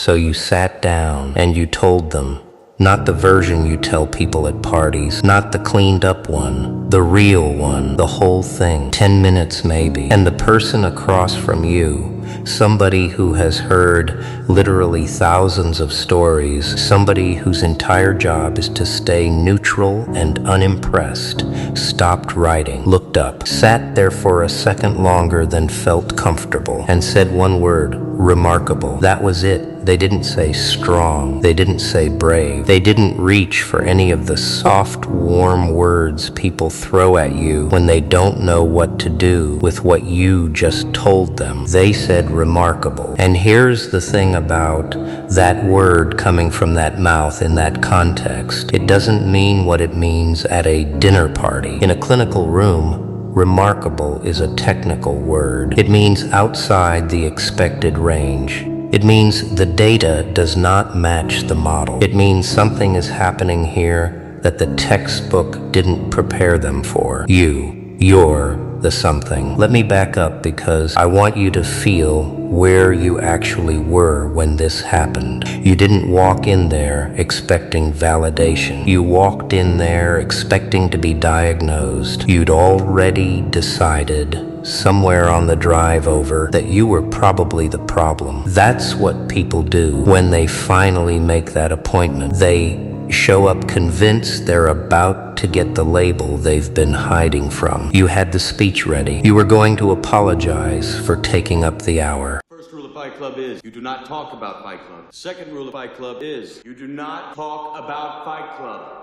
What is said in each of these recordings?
So you sat down and you told them. Not the version you tell people at parties, not the cleaned up one, the real one, the whole thing, 10 minutes maybe. And the person across from you, somebody who has heard literally thousands of stories, somebody whose entire job is to stay neutral and unimpressed, stopped writing, looked up, sat there for a second longer than felt comfortable, and said one word, remarkable. That was it. They didn't say strong. They didn't say brave. They didn't reach for any of the soft, warm words people throw at you when they don't know what to do with what you just told them. They said remarkable. And here's the thing about that word coming from that mouth in that context. It doesn't mean what it means at a dinner party. In a clinical room, remarkable is a technical word. It means outside the expected range. It means the data does not match the model. It means something is happening here that the textbook didn't prepare them for. You're the something. Let me back up because I want you to feel where you actually were when this happened. You didn't walk in there expecting validation. You walked in there expecting to be diagnosed. You'd already decided somewhere on the drive over that you were probably the problem. That's what people do when they finally make that appointment. They show up convinced they're about to get the label they've been hiding from. You had the speech ready. You were going to apologize for taking up the hour. First rule of Fight Club is you do not talk about Fight Club. Second rule of Fight Club is you do not talk about Fight Club.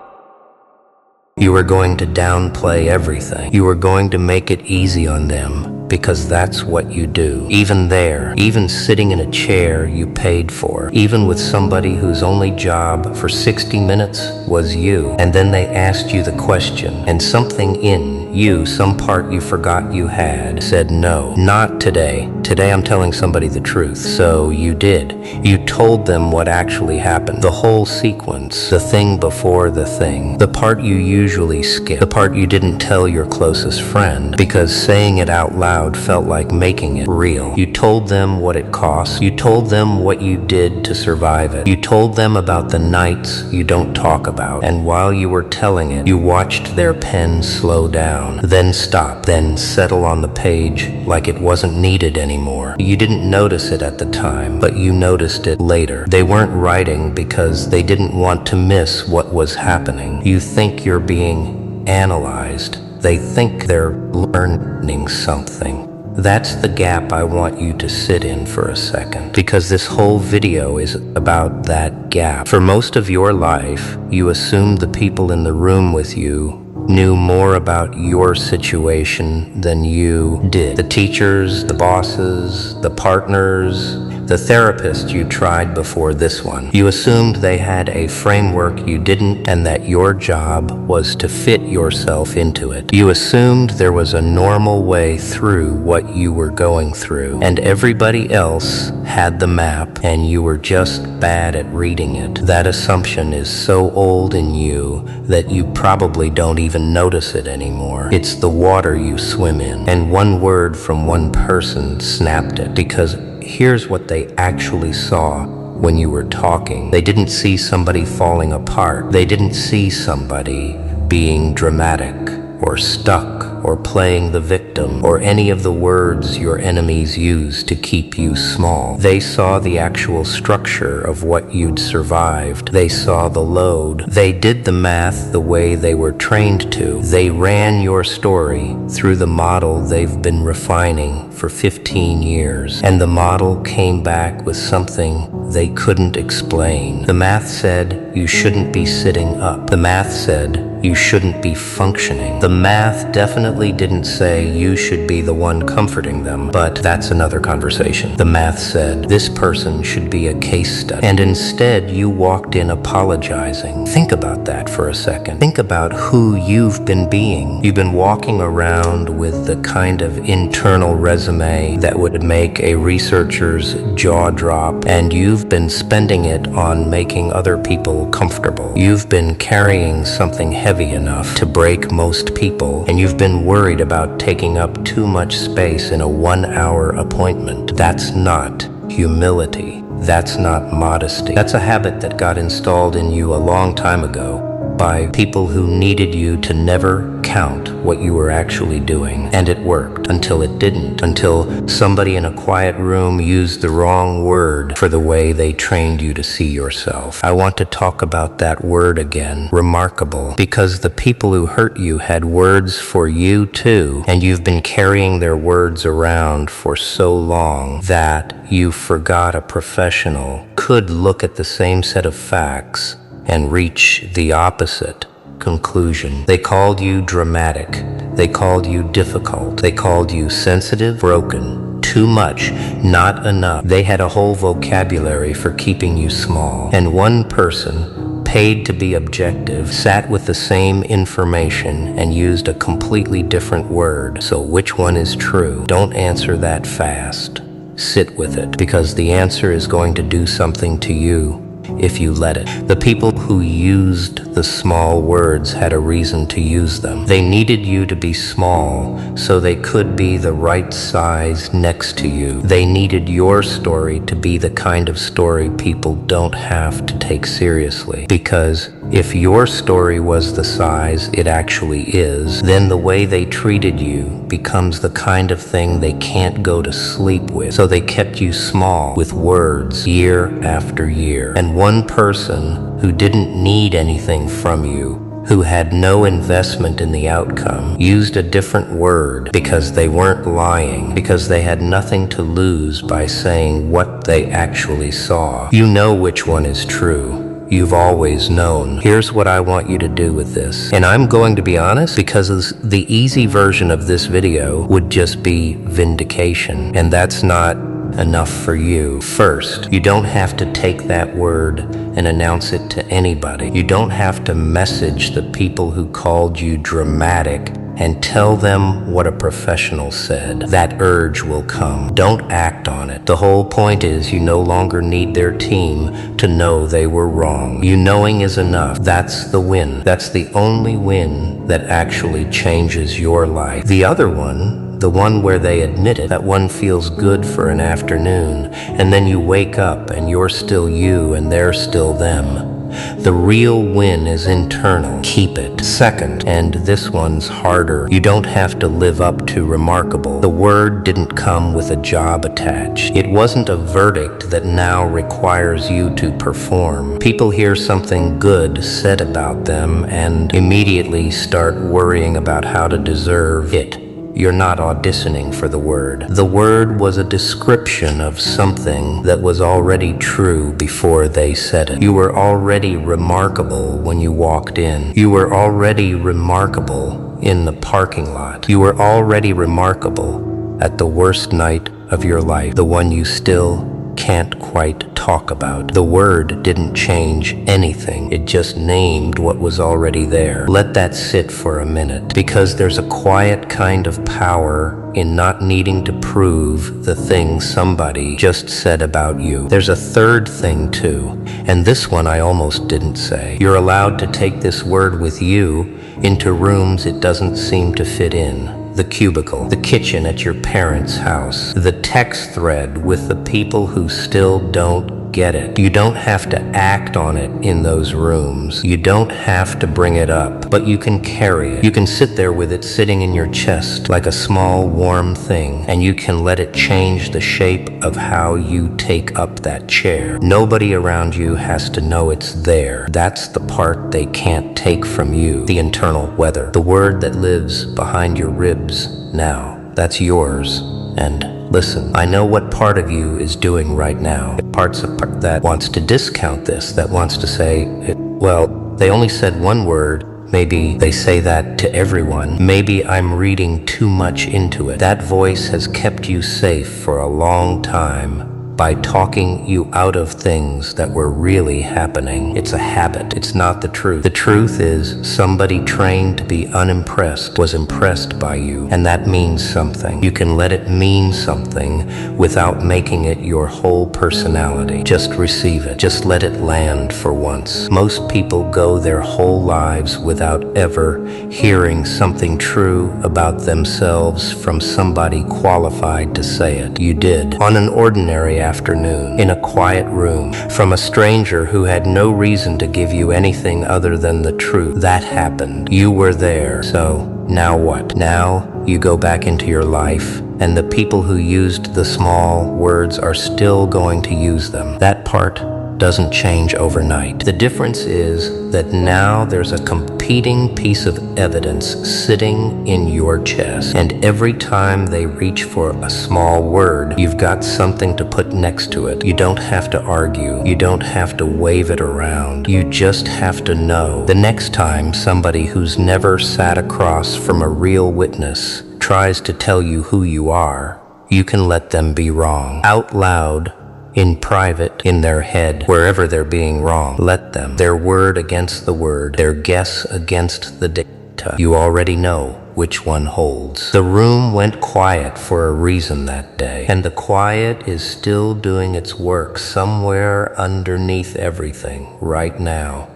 You were going to downplay everything. You were going to make it easy on them because that's what you do. Even there, even sitting in a chair you paid for, even with somebody whose only job for 60 minutes was you. And then they asked you the question, and something in you, some part you forgot you had, said no, not today. Today I'm telling somebody the truth. So you did. You told them what actually happened. The whole sequence, the thing before the thing, the part you usually skip, the part you didn't tell your closest friend because saying it out loud felt like making it real. You told them what it cost. You told them what you did to survive it. You told them about the nights you don't talk about. And while you were telling it, you watched their pen slow down, then stop, then settle on the page like it wasn't needed anymore. You didn't notice it at the time, but you noticed it later. They weren't writing because they didn't want to miss what was happening. You think you're being analyzed. They think they're learning something. That's the gap I want you to sit in for a second, because this whole video is about that gap. For most of your life, you assumed the people in the room with you knew more about your situation than you did. The teachers, the bosses, the partners, the therapist you tried before this one. You assumed they had a framework you didn't, and that your job was to fit yourself into it. You assumed there was a normal way through what you were going through, and everybody else had the map, and you were just bad at reading it. That assumption is so old in you that you probably don't even notice it anymore. It's the water you swim in, and one word from one person snapped it, because here's what they actually saw when you were talking. They didn't see somebody falling apart. They didn't see somebody being dramatic or stuck or playing the victim or any of the words your enemies use to keep you small. They saw the actual structure of what you'd survived. They saw the load. They did the math the way they were trained to. They ran your story through the model they've been refining for 15 years. And the model came back with something they couldn't explain. The math said you shouldn't be sitting up. The math said you shouldn't be functioning. The math definitely didn't say you should be the one comforting them, but that's another conversation. The math said this person should be a case study, and instead you walked in apologizing. Think about that for a second. Think about who you've been being. You've been walking around with the kind of internal resume that would make a researcher's jaw drop, and you've been spending it on making other people comfortable. You've been carrying something heavy enough to break most people, and you've been worried about taking up too much space in a 1-hour appointment. That's not humility. That's not modesty. That's a habit that got installed in you a long time ago by people who needed you to never count what you were actually doing. And it worked until it didn't, until somebody in a quiet room used the wrong word for the way they trained you to see yourself. I want to talk about that word again, remarkable, because the people who hurt you had words for you too, and you've been carrying their words around for so long that you forgot a professional could look at the same set of facts and reach the opposite conclusion. They called you dramatic. They called you difficult. They called you sensitive, broken, too much, not enough. They had a whole vocabulary for keeping you small. And one person, paid to be objective, sat with the same information and used a completely different word. So which one is true? Don't answer that fast. Sit with it, because the answer is going to do something to you if you let it. The people who used the small words had a reason to use them. They needed you to be small so they could be the right size next to you. They needed your story to be the kind of story people don't have to take seriously. Because if your story was the size it actually is, then the way they treated you becomes the kind of thing they can't go to sleep with. So they kept you small with words year after year. And one person who didn't need anything from you, who had no investment in the outcome, used a different word because they weren't lying, because they had nothing to lose by saying what they actually saw. You know which one is true. You've always known. Here's what I want you to do with this. And I'm going to be honest, because the easy version of this video would just be vindication. And that's not enough for you. First, you don't have to take that word and announce it to anybody. You don't have to message the people who called you dramatic and tell them what a professional said. That urge will come. Don't act on it. The whole point is you no longer need their team to know they were wrong. You knowing is enough. That's the win. That's the only win that actually changes your life. The other one, the one where they admit it, that one feels good for an afternoon, and then you wake up and you're still you and they're still them. The real win is internal. Keep it. Second, and this one's harder, you don't have to live up to remarkable. The word didn't come with a job attached. It wasn't a verdict that now requires you to perform. People hear something good said about them and immediately start worrying about how to deserve it. You're not auditioning for the word. The word was a description of something that was already true before they said it. You were already remarkable when you walked in. You were already remarkable in the parking lot. You were already remarkable at the worst night of your life, the one you still can't quite talk about. The word didn't change anything. It just named what was already there. Let that sit for a minute, because there's a quiet kind of power in not needing to prove the thing somebody just said about you. There's a third thing too, and this one I almost didn't say. You're allowed to take this word with you into rooms it doesn't seem to fit in. The cubicle, the kitchen at your parents' house, the text thread with the people who still don't get it. You don't have to act on it in those rooms. You don't have to bring it up, but you can carry it. You can sit there with it sitting in your chest like a small warm thing, and you can let it change the shape of how you take up that chair. Nobody around you has to know it's there. That's the part they can't take from you, the internal weather, the word that lives behind your ribs now. That's yours. And listen, I know what part of you is doing right now. Parts of that wants to discount this, that wants to say, well, they only said one word. Maybe they say that to everyone. Maybe I'm reading too much into it. That voice has kept you safe for a long time by talking you out of things that were really happening. It's a habit. It's not the truth. The truth is somebody trained to be unimpressed was impressed by you, and that means something. You can let it mean something without making it your whole personality. Just receive it. Just let it land for once. Most people go their whole lives without ever hearing something true about themselves from somebody qualified to say it. You did. On an ordinary afternoon in a quiet room from a stranger who had no reason to give you anything other than the truth. That happened. You were there. So now what? Now you go back into your life, and the people who used the small words are still going to use them. That part doesn't change overnight. The difference is that now there's a competing piece of evidence sitting in your chest, and every time they reach for a small word, you've got something to put next to it. You don't have to argue. You don't have to wave it around. You just have to know. The next time somebody who's never sat across from a real witness tries to tell you who you are, you can let them be wrong. Out loud, in private, in their head, wherever they're being wrong. Let them. Their word against the word, their guess against the data. You already know which one holds. The room went quiet for a reason that day, and the quiet is still doing its work somewhere underneath everything right now.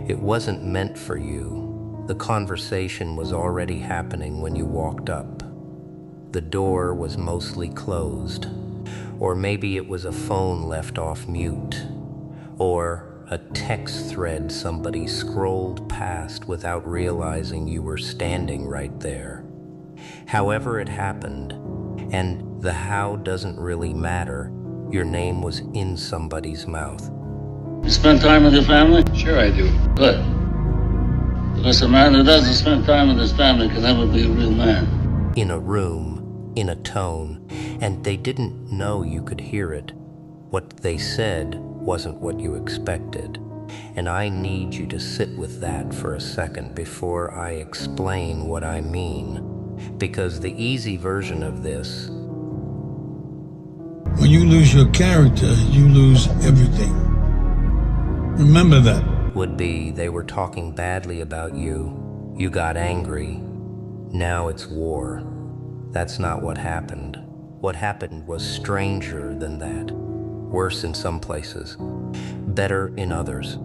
It wasn't meant for you. The conversation was already happening when you walked up. The door was mostly closed. Or maybe it was a phone left off mute, or a text thread somebody scrolled past without realizing you were standing right there. However it happened, and the how doesn't really matter, your name was in somebody's mouth. You spend time with your family? Sure I do. Good. Because a man who doesn't spend time with his family can never be a real man. In a room, in a tone, and they didn't know you could hear it. What they said wasn't what you expected. And I need you to sit with that for a second before I explain what I mean. Because the easy version of this, when you lose your character, you lose everything. Remember that. would be they were talking badly about you. You got angry. Now it's war. That's not what happened. What happened was stranger than that. Worse in some places, better in others,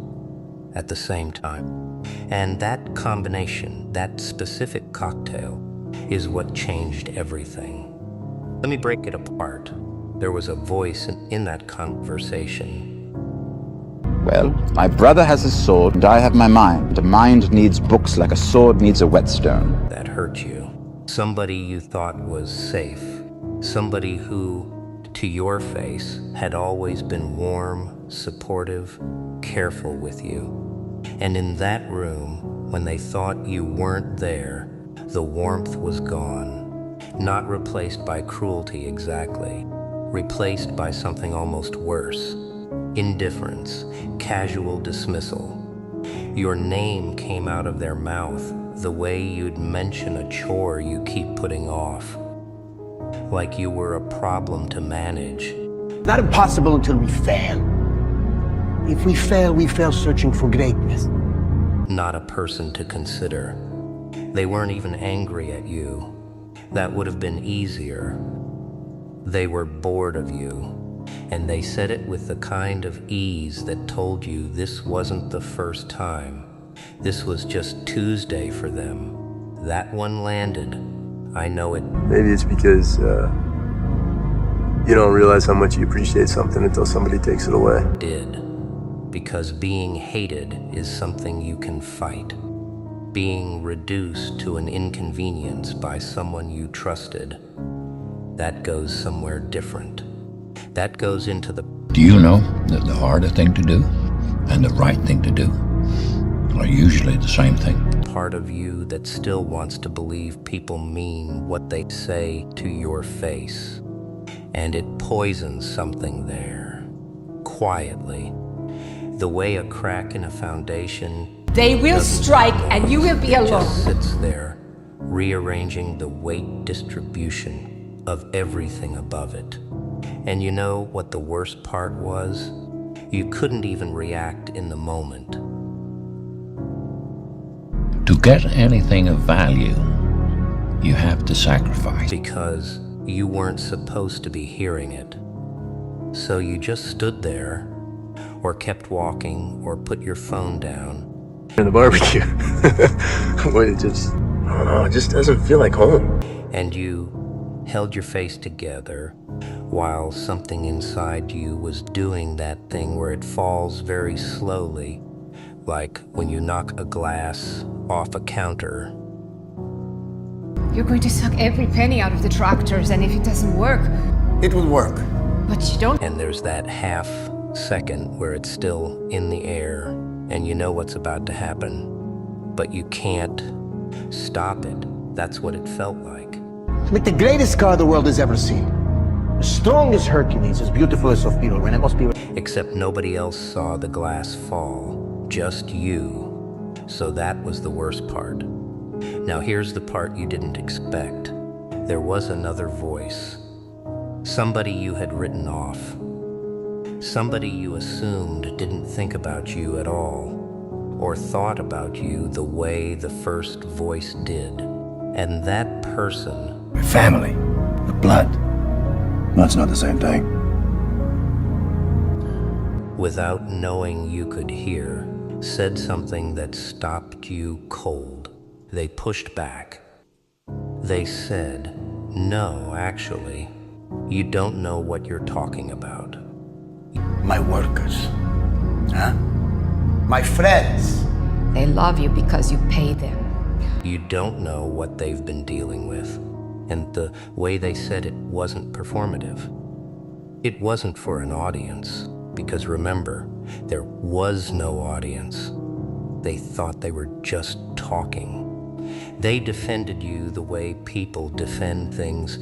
at the same time. And that combination, that specific cocktail, is what changed everything. Let me break it apart. There was a voice in that conversation. Well, my brother has his sword, and I have my mind. A mind needs books like a sword needs a whetstone. That hurt you. Somebody you thought was safe. Somebody who, to your face, had always been warm, supportive, careful with you. And in that room, when they thought you weren't there, the warmth was gone. Not replaced by cruelty exactly. Replaced by something almost worse. Indifference, casual dismissal. Your name came out of their mouth the way you'd mention a chore you keep putting off. Like you were a problem to manage. Not impossible until we fail. If we fail searching for greatness. Not a person to consider. They weren't even angry at you. That would have been easier. They were bored of you, and they said it with the kind of ease that told you this wasn't the first time. This was just Tuesday for them. That one landed. I know it. Maybe it's because you don't realize how much you appreciate something until somebody takes it away. Did. Because being hated is something you can fight. Being reduced to an inconvenience by someone you trusted, that goes somewhere different. That goes into the... Do you know that the harder thing to do and the right thing to do are usually the same thing? part of you that still wants to believe people mean what they say to your face. And it poisons something there, quietly. The way a crack in a foundation... They will strike and you will be alone. Just sits there, rearranging the weight distribution of everything above it. And you know what the worst part was? You couldn't even react in the moment. To get anything of value, you have to sacrifice. Because you weren't supposed to be hearing it. So you just stood there, or kept walking, or put your phone down. In the barbecue. Where it just, I don't know, it just doesn't feel like home. And you held your face together while something inside you was doing that thing where it falls very slowly, like when you knock a glass off a counter. You're going to suck every penny out of the tractors, and if it doesn't work, It will work. but you don't. And there's that half second where it's still in the air and you know what's about to happen, but you can't stop it. That's what it felt like. Like the greatest car the world has ever seen. As strong as Hercules, as beautiful as Sophia, when it must be... Except nobody else saw the glass fall, just you. So that was the worst part. Now here's the part you didn't expect. There was another voice. Somebody you had written off. Somebody you assumed didn't think about you at all, or thought about you the way the first voice did. And that person... My family. The blood. That's not the same thing. without knowing you could hear, said something that stopped you cold. They pushed back. They said, "No, actually, you don't know what you're talking about." My workers, huh? My friends. They love you because you pay them. You don't know what they've been dealing with. And the way they said it wasn't performative. It wasn't for an audience, because remember, there was no audience. They thought they were just talking. They defended you the way people defend things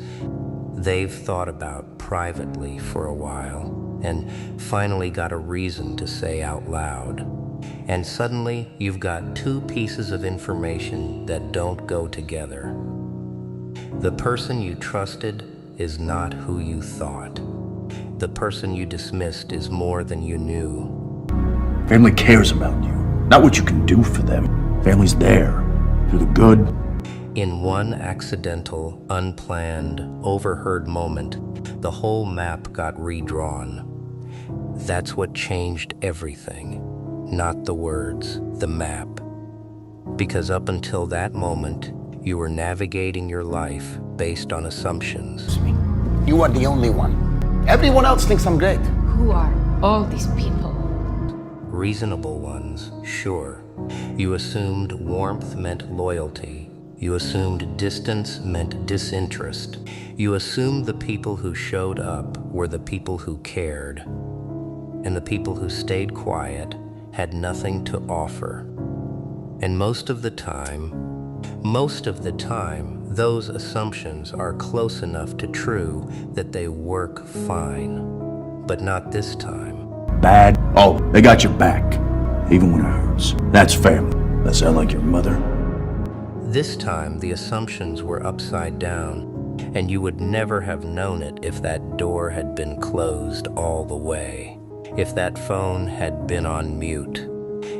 they've thought about privately for a while, and finally got a reason to say out loud. And suddenly, you've got two pieces of information that don't go together. The person you trusted is not who you thought. The person you dismissed is more than you knew. Family cares about you, not what you can do for them. Family's there, through the good. In one accidental, unplanned, overheard moment, the whole map got redrawn. That's what changed everything, not the words, the map. Because up until that moment, you were navigating your life based on assumptions. You are the only one. Everyone else thinks I'm great. Who are all these people? Reasonable ones, sure. You assumed warmth meant loyalty. You assumed distance meant disinterest. You assumed the people who showed up were the people who cared. And the people who stayed quiet had nothing to offer. And most of the time, those assumptions are close enough to true that they work fine. But not this time. Bad? Oh, they got your back, even when it hurts. That's family. That sound like your mother? This time, the assumptions were upside down, and you would never have known it if that door had been closed all the way, if that phone had been on mute,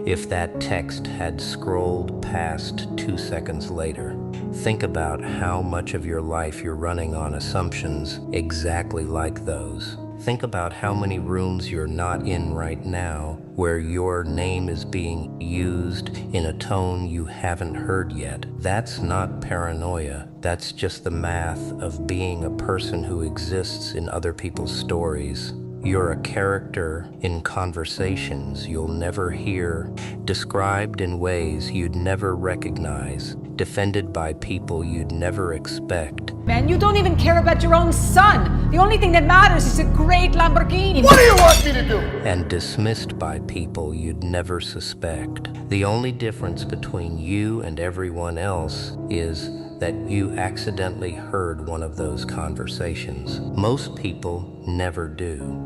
if that text had scrolled past 2 seconds later. Think about how much of your life you're running on assumptions exactly like those. Think about how many rooms you're not in right now where your name is being used in a tone you haven't heard yet. That's not paranoia. That's just the math of being a person who exists in other people's stories. You're a character in conversations you'll never hear, described in ways you'd never recognize, defended by people you'd never expect. Man, you don't even care about your own son. The only thing that matters is a great Lamborghini. What do you want me to do? And dismissed by people you'd never suspect. The only difference between you and everyone else is that you accidentally heard one of those conversations. Most people never do.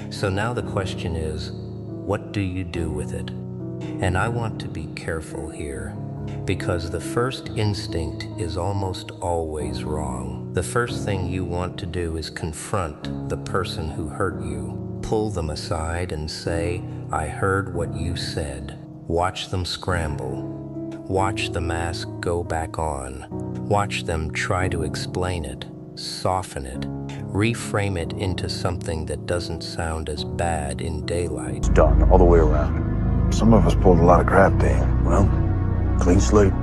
So now the question is, what do you do with it? And I want to be careful here, because the first instinct is almost always wrong. The first thing you want to do is confront the person who hurt you. Pull them aside and say, "I heard what you said." Watch them scramble. Watch the mask go back on. Watch them try to explain it, soften it, reframe it into something that doesn't sound as bad in daylight. It's done, all the way around. Some of us pulled a lot of crap, Dave. Well, clean slate.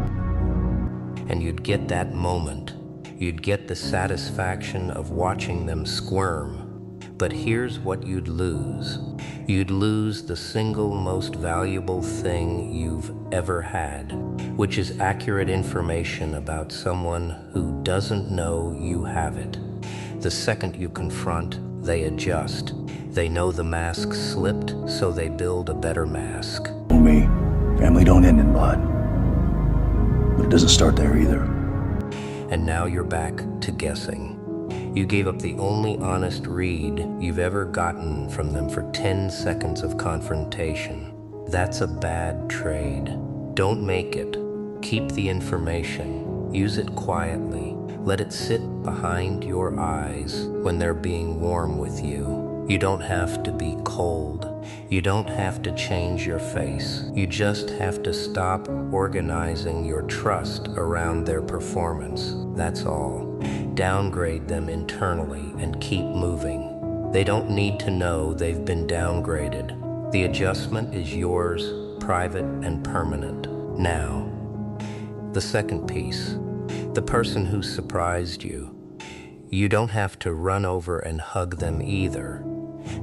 And you'd get that moment. You'd get the satisfaction of watching them squirm. But here's what you'd lose. You'd lose the single most valuable thing you've ever had, which is accurate information about someone who doesn't know you have it. The second you confront, they adjust. They know the mask slipped, so they build a better mask. Me, family don't end in blood. But it doesn't start there either. And now you're back to guessing. You gave up the only honest read you've ever gotten from them for 10 seconds of confrontation. That's a bad trade. Don't make it. Keep the information. Use it quietly. Let it sit behind your eyes when they're being warm with you. You don't have to be cold. You don't have to change your face. You just have to stop organizing your trust around their performance. That's all. Downgrade them internally and keep moving. They don't need to know they've been downgraded. The adjustment is yours, private and permanent. Now, the second piece. The person who surprised you. You don't have to run over and hug them either.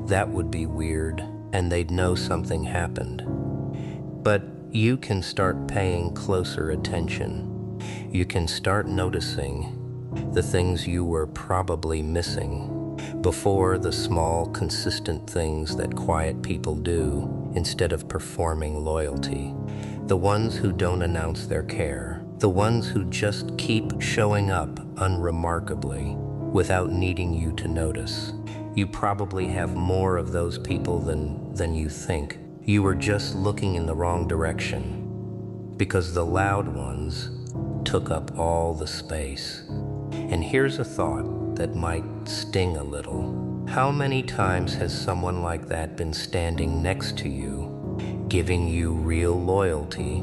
That would be weird, and they'd know something happened. But you can start paying closer attention. You can start noticing the things you were probably missing before, the small, consistent things that quiet people do instead of performing loyalty. The ones who don't announce their care. The ones who just keep showing up unremarkably without needing you to notice. You probably have more of those people than you think. You were just looking in the wrong direction because the loud ones took up all the space. And here's a thought that might sting a little. How many times has someone like that been standing next to you, giving you real loyalty,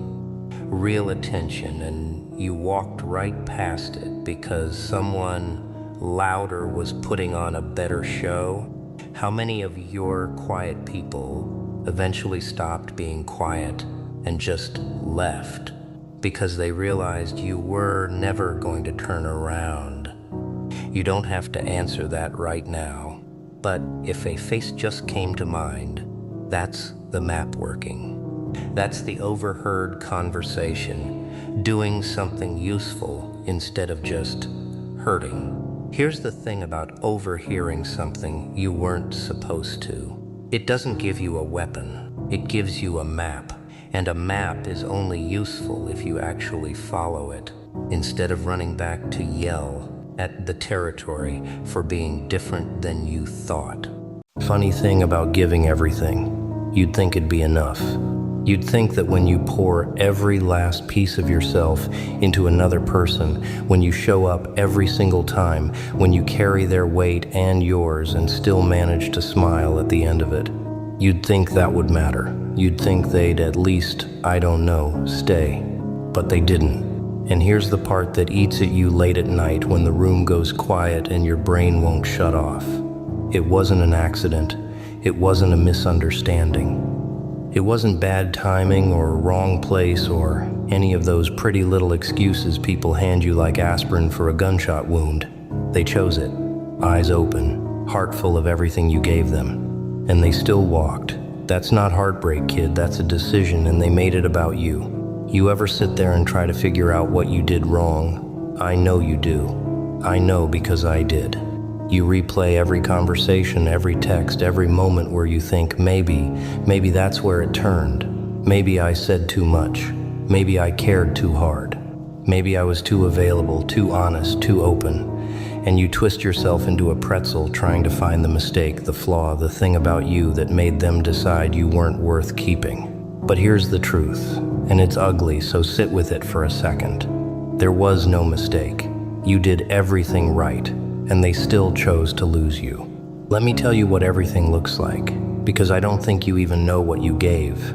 real attention, and you walked right past it because someone louder was putting on a better show? How many of your quiet people eventually stopped being quiet and just left because they realized you were never going to turn around? You don't have to answer that right now, but if a face just came to mind, that's the map working. That's the overheard conversation, doing something useful instead of just hurting. Here's the thing about overhearing something you weren't supposed to. It doesn't give you a weapon. It gives you a map. And a map is only useful if you actually follow it, instead of running back to yell at the territory for being different than you thought. Funny thing about giving everything, you'd think it'd be enough. You'd think that when you pour every last piece of yourself into another person, when you show up every single time, when you carry their weight and yours and still manage to smile at the end of it, you'd think that would matter. You'd think they'd at least, I don't know, stay. But they didn't. And here's the part that eats at you late at night when the room goes quiet and your brain won't shut off. It wasn't an accident. It wasn't a misunderstanding. It wasn't bad timing or wrong place or any of those pretty little excuses people hand you like aspirin for a gunshot wound. They chose it, eyes open, heart full of everything you gave them. And they still walked. That's not heartbreak, kid, that's a decision, and they made it about you. You ever sit there and try to figure out what you did wrong? I know you do. I know because I did. You replay every conversation, every text, every moment where you think, maybe that's where it turned. Maybe I said too much. Maybe I cared too hard. Maybe I was too available, too honest, too open. And you twist yourself into a pretzel trying to find the mistake, the flaw, the thing about you that made them decide you weren't worth keeping. But here's the truth, and it's ugly, so sit with it for a second. There was no mistake. You did everything right, and they still chose to lose you. Let me tell you what everything looks like, because I don't think you even know what you gave.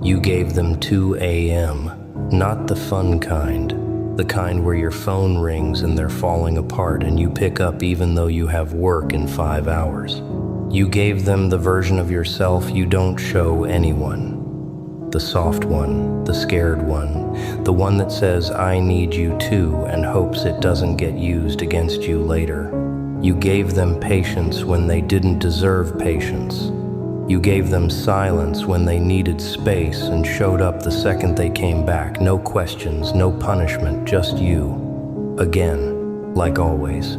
You gave them 2 a.m., not the fun kind, the kind where your phone rings and they're falling apart and you pick up even though you have work in 5 hours. You gave them the version of yourself you don't show anyone. the soft one, the scared one, the one that says, I need you too, and hopes it doesn't get used against you later. You gave them patience when they didn't deserve patience. You gave them silence when they needed space and showed up the second they came back. No questions, no punishment, just you. Again, like always.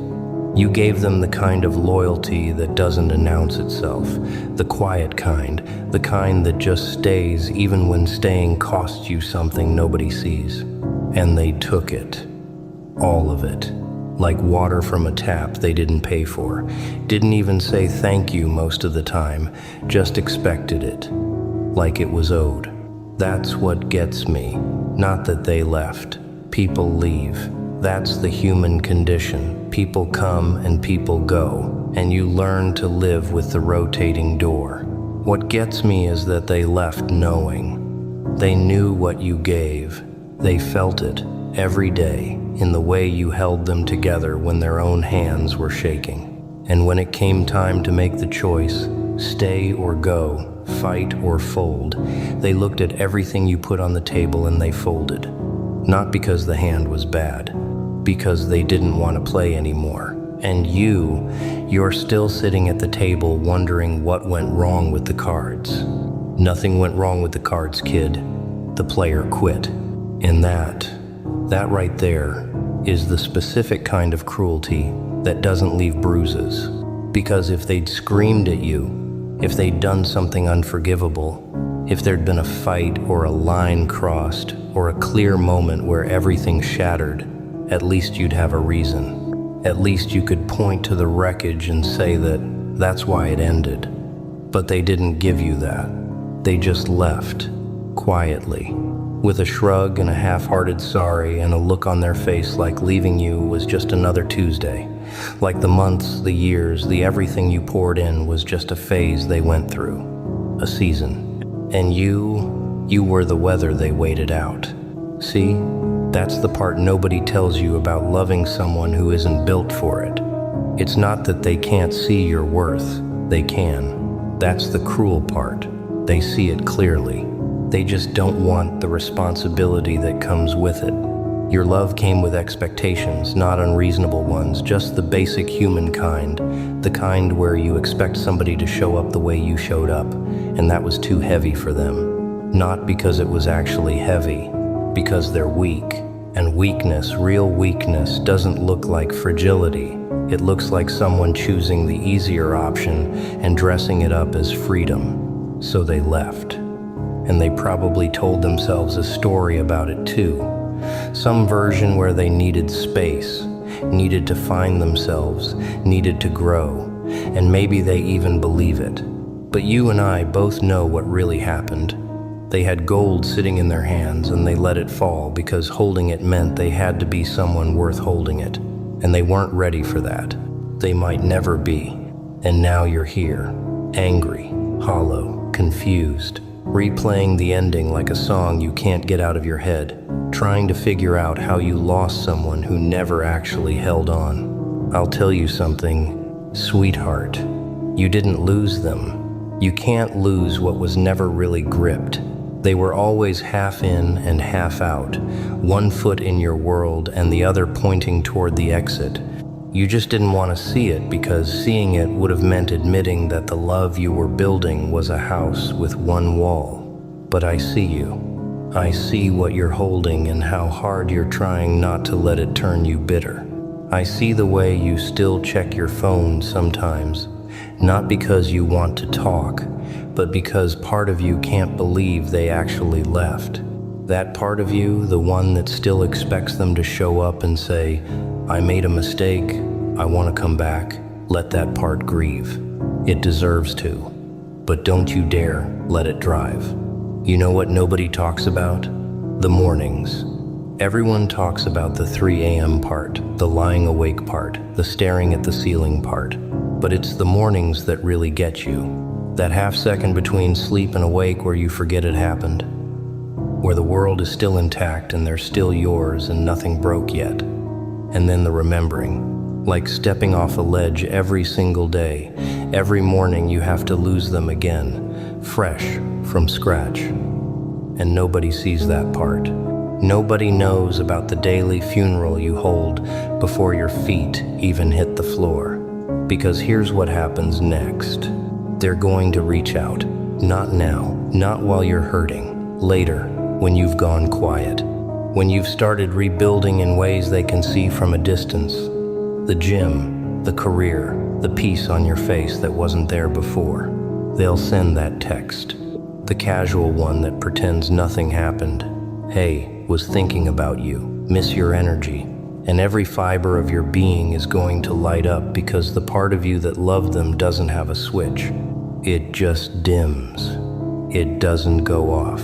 You gave them the kind of loyalty that doesn't announce itself, the quiet kind, the kind that just stays even when staying costs you something nobody sees. And they took it. All of it. Like water from a tap they didn't pay for. Didn't even say thank you most of the time, just expected it. Like it was owed. That's what gets me. Not that they left. People leave. That's the human condition. People come and people go, and you learn to live with the rotating door. What gets me is that they left knowing. They knew what you gave. They felt it every day in the way you held them together when their own hands were shaking. And when it came time to make the choice, stay or go, fight or fold, they looked at everything you put on the table and they folded. Not because the hand was bad, because they didn't want to play anymore. And you're still sitting at the table wondering what went wrong with the cards. Nothing went wrong with the cards, kid. The player quit. And that right there is the specific kind of cruelty that doesn't leave bruises. Because if they'd screamed at you, if they'd done something unforgivable, if there'd been a fight or a line crossed or a clear moment where everything shattered, at least you'd have a reason. At least you could point to the wreckage and say that that's why it ended. But they didn't give you that. They just left, quietly, with a shrug and a half-hearted sorry and a look on their face like leaving you was just another Tuesday. Like the months, the years, the everything you poured in was just a phase they went through, a season. And you were the weather they waited out. See? That's the part nobody tells you about loving someone who isn't built for it. It's not that they can't see your worth. They can. That's the cruel part. They see it clearly. They just don't want the responsibility that comes with it. Your love came with expectations, not unreasonable ones, just the basic human kind, the kind where you expect somebody to show up the way you showed up, and that was too heavy for them. Not because it was actually heavy, because they're weak. And weakness, real weakness, doesn't look like fragility. It looks like someone choosing the easier option and dressing it up as freedom. So they left. And they probably told themselves a story about it too. Some version where they needed space, needed to find themselves, needed to grow, and maybe they even believe it. But you and I both know what really happened. They had gold sitting in their hands and they let it fall because holding it meant they had to be someone worth holding it. And they weren't ready for that. They might never be. And now you're here, angry, hollow, confused, replaying the ending like a song you can't get out of your head, trying to figure out how you lost someone who never actually held on. I'll tell you something, sweetheart. You didn't lose them. You can't lose what was never really gripped. They were always half in and half out, one foot in your world and the other pointing toward the exit. You just didn't want to see it because seeing it would have meant admitting that the love you were building was a house with one wall. But I see you. I see what you're holding and how hard you're trying not to let it turn you bitter. I see the way you still check your phone sometimes, not because you want to talk, but because part of you can't believe they actually left. That part of you, the one that still expects them to show up and say, I made a mistake, I want to come back, let that part grieve. It deserves to. But don't you dare let it drive. You know what nobody talks about? The mornings. Everyone talks about the 3 a.m. part, the lying awake part, the staring at the ceiling part. But it's the mornings that really get you. That half second between sleep and awake where you forget it happened. Where the world is still intact and they're still yours and nothing broke yet. And then the remembering. Like stepping off a ledge every single day. Every morning you have to lose them again. Fresh from scratch. and nobody sees that part. Nobody knows about the daily funeral you hold before your feet even hit the floor. Because here's what happens next. They're going to reach out. Not now, not while you're hurting. Later, when you've gone quiet. When you've started rebuilding in ways they can see from a distance. The gym, the career, the peace on your face that wasn't there before. They'll send that text. The casual one that pretends nothing happened. Hey, was thinking about you, miss your energy, and every fiber of your being is going to light up because the part of you that loved them doesn't have a switch. It just dims. It doesn't go off.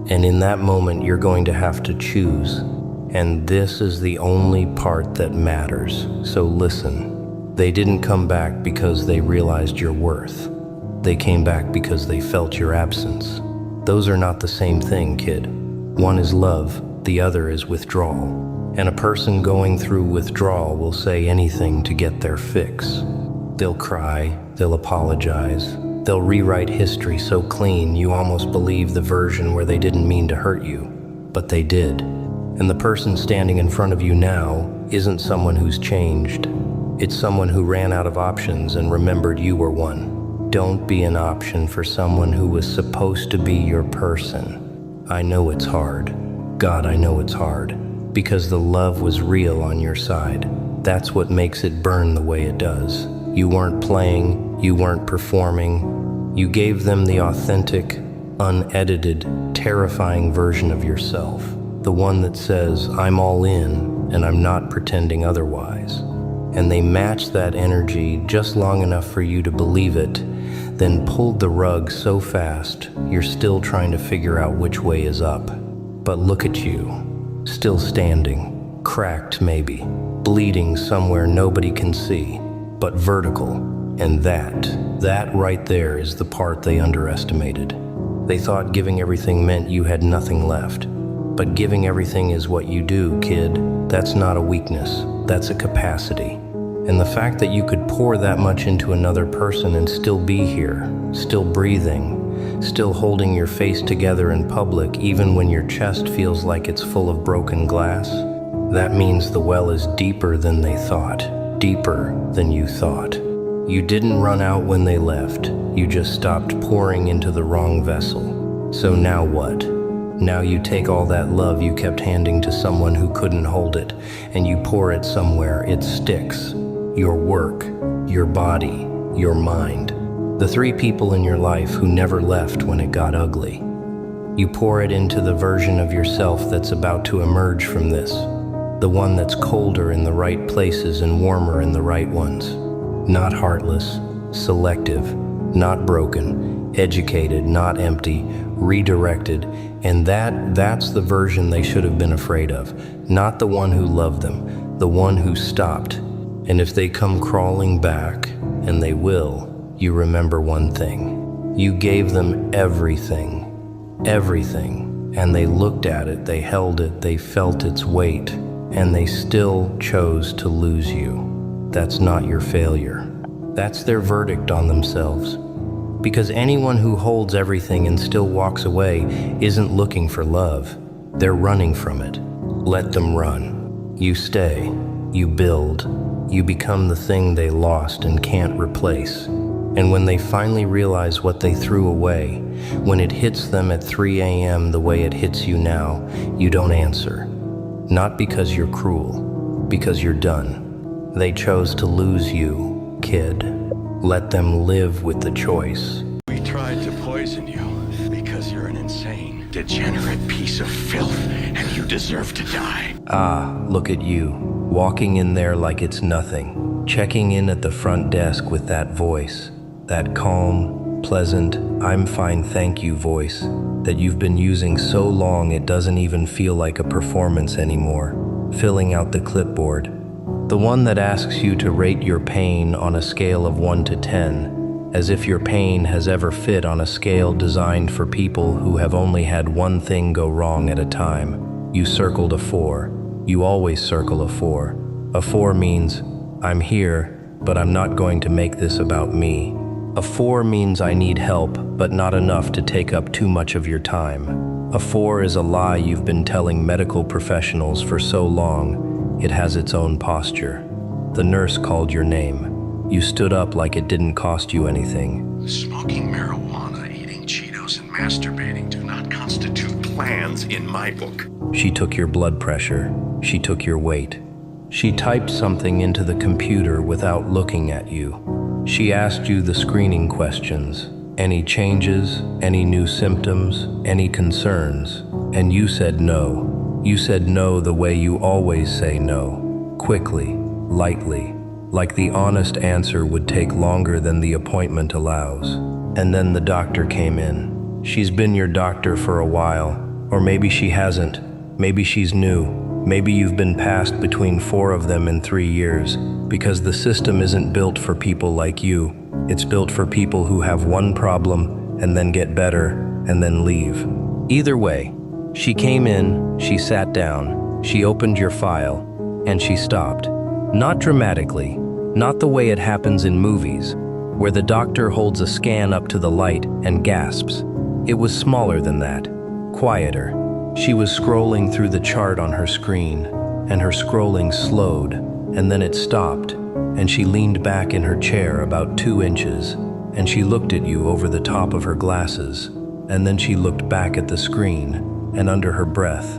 And in that moment, you're going to have to choose. And this is the only part that matters. So listen, they didn't come back because they realized your worth. They came back because they felt your absence. Those are not the same thing, kid. One is love, the other is withdrawal. And a person going through withdrawal will say anything to get their fix. They'll cry, they'll apologize, they'll rewrite history so clean you almost believe the version where they didn't mean to hurt you, but they did. And the person standing in front of you now isn't someone who's changed. It's someone who ran out of options and remembered you were one. Don't be an option for someone who was supposed to be your person. I know it's hard. God, I know it's hard. Because the love was real on your side. That's what makes it burn the way it does. You weren't playing, you weren't performing. You gave them the authentic, unedited, terrifying version of yourself. The one that says, I'm all in, and I'm not pretending otherwise. And they matched that energy just long enough for you to believe it, then pulled the rug so fast, you're still trying to figure out which way is up. But look at you, still standing, cracked maybe, bleeding somewhere nobody can see, but vertical. And that right there is the part they underestimated. They thought giving everything meant you had nothing left. But giving everything is what you do, kid. That's not a weakness, that's a capacity. And the fact that you could pour that much into another person and still be here, still breathing, still holding your face together in public even when your chest feels like it's full of broken glass, that means the well is deeper than they thought, deeper than you thought. You didn't run out when they left, you just stopped pouring into the wrong vessel. So now what? Now you take all that love you kept handing to someone who couldn't hold it, and you pour it somewhere it sticks. Your work, your body, your mind. The 3 people in your life who never left when it got ugly. You pour it into the version of yourself that's about to emerge from this. The one that's colder in the right places and warmer in the right ones. Not heartless, selective, not broken, educated, not empty, redirected. And that's the version they should have been afraid of. Not the one who loved them, the one who stopped. And if they come crawling back, and they will, you remember one thing. You gave them everything, everything. And they looked at it, they held it, they felt its weight, and they still chose to lose you. That's not your failure. That's their verdict on themselves. Because anyone who holds everything and still walks away isn't looking for love. They're running from it. Let them run. You stay, you build, you become the thing they lost and can't replace. And when they finally realize what they threw away, when it hits them at 3 a.m. the way it hits you now, you don't answer. Not because you're cruel, because you're done. They chose to lose you, kid. Let them live with the choice. We tried to poison you because you're an insane, degenerate piece of filth, and you deserve to die. Ah, look at you, walking in there like it's nothing, checking in at the front desk with that voice, that calm, pleasant, I'm fine thank you voice that you've been using so long it doesn't even feel like a performance anymore, filling out the clipboard. The one that asks you to rate your pain on a scale of 1 to 10, as if your pain has ever fit on a scale designed for people who have only had one thing go wrong at a time. You circled a 4. You always circle a 4. A 4 means, I'm here, but I'm not going to make this about me. A 4 means I need help, but not enough to take up too much of your time. A 4 is a lie you've been telling medical professionals for so long, it has its own posture. The nurse called your name. You stood up like it didn't cost you anything. Smoking marijuana, eating Cheetos, and masturbating do not constitute plans in my book. She took your blood pressure. She took your weight. She typed something into the computer without looking at you. She asked you the screening questions. Any changes, any new symptoms, any concerns, and you said no. You said no the way you always say no, quickly, lightly, like the honest answer would take longer than the appointment allows. And then the doctor came in. She's been your doctor for a while, or maybe she hasn't. Maybe she's new. Maybe you've been passed between 4 of them in 3 years, because the system isn't built for people like you. It's built for people who have one problem and then get better and then leave. Either way, she came in, she sat down, she opened your file, and she stopped. Not dramatically, not the way it happens in movies, where the doctor holds a scan up to the light and gasps. It was smaller than that, quieter. She was scrolling through the chart on her screen, and her scrolling slowed, and then it stopped, and she leaned back in her chair about 2 inches, and she looked at you over the top of her glasses, and then she looked back at the screen, and under her breath,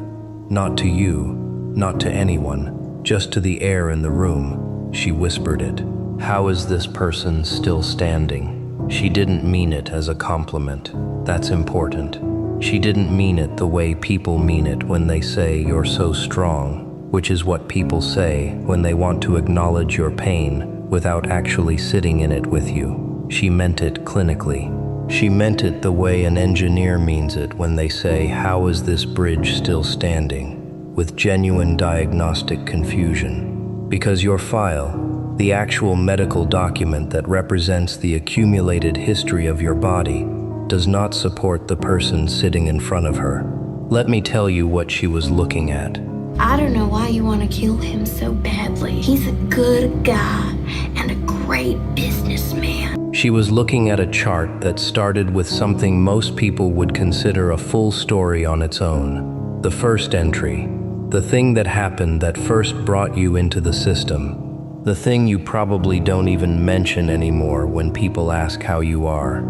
not to you, not to anyone, just to the air in the room, she whispered it. How is this person still standing? She didn't mean it as a compliment. That's important. She didn't mean it the way people mean it when they say you're so strong, which is what people say when they want to acknowledge your pain without actually sitting in it with you. She meant it clinically. She meant it the way an engineer means it when they say, how is this bridge still standing? With genuine diagnostic confusion. Because your file, the actual medical document that represents the accumulated history of your body, does not support the person sitting in front of her. Let me tell you what she was looking at. I don't know why you want to kill him so badly. He's a good guy and a great businessman. She was looking at a chart that started with something most people would consider a full story on its own. The first entry, the thing that happened that first brought you into the system, the thing you probably don't even mention anymore when people ask how you are,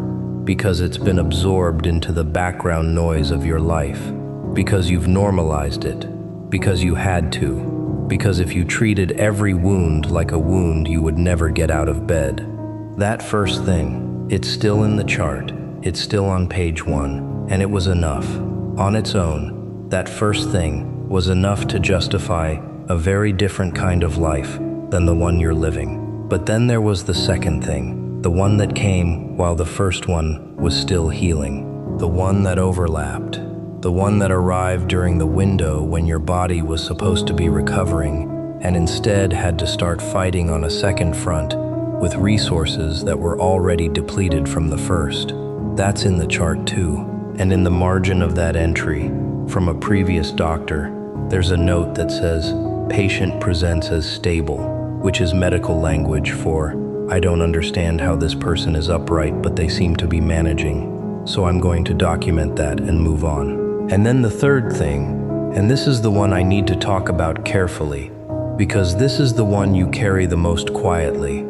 because it's been absorbed into the background noise of your life, because you've normalized it, because you had to, because if you treated every wound like a wound, you would never get out of bed. That first thing, it's still in the chart, it's still on page 1, and it was enough. On its own, that first thing was enough to justify a very different kind of life than the one you're living. But then there was the second thing, the one that came while the first one was still healing, the one that overlapped. The one that arrived during the window when your body was supposed to be recovering and instead had to start fighting on a second front with resources that were already depleted from the first. That's in the chart too. And in the margin of that entry, from a previous doctor, there's a note that says, patient presents as stable, which is medical language for, I don't understand how this person is upright, but they seem to be managing. So I'm going to document that and move on. And then the third thing, and this is the one I need to talk about carefully, because this is the one you carry the most quietly.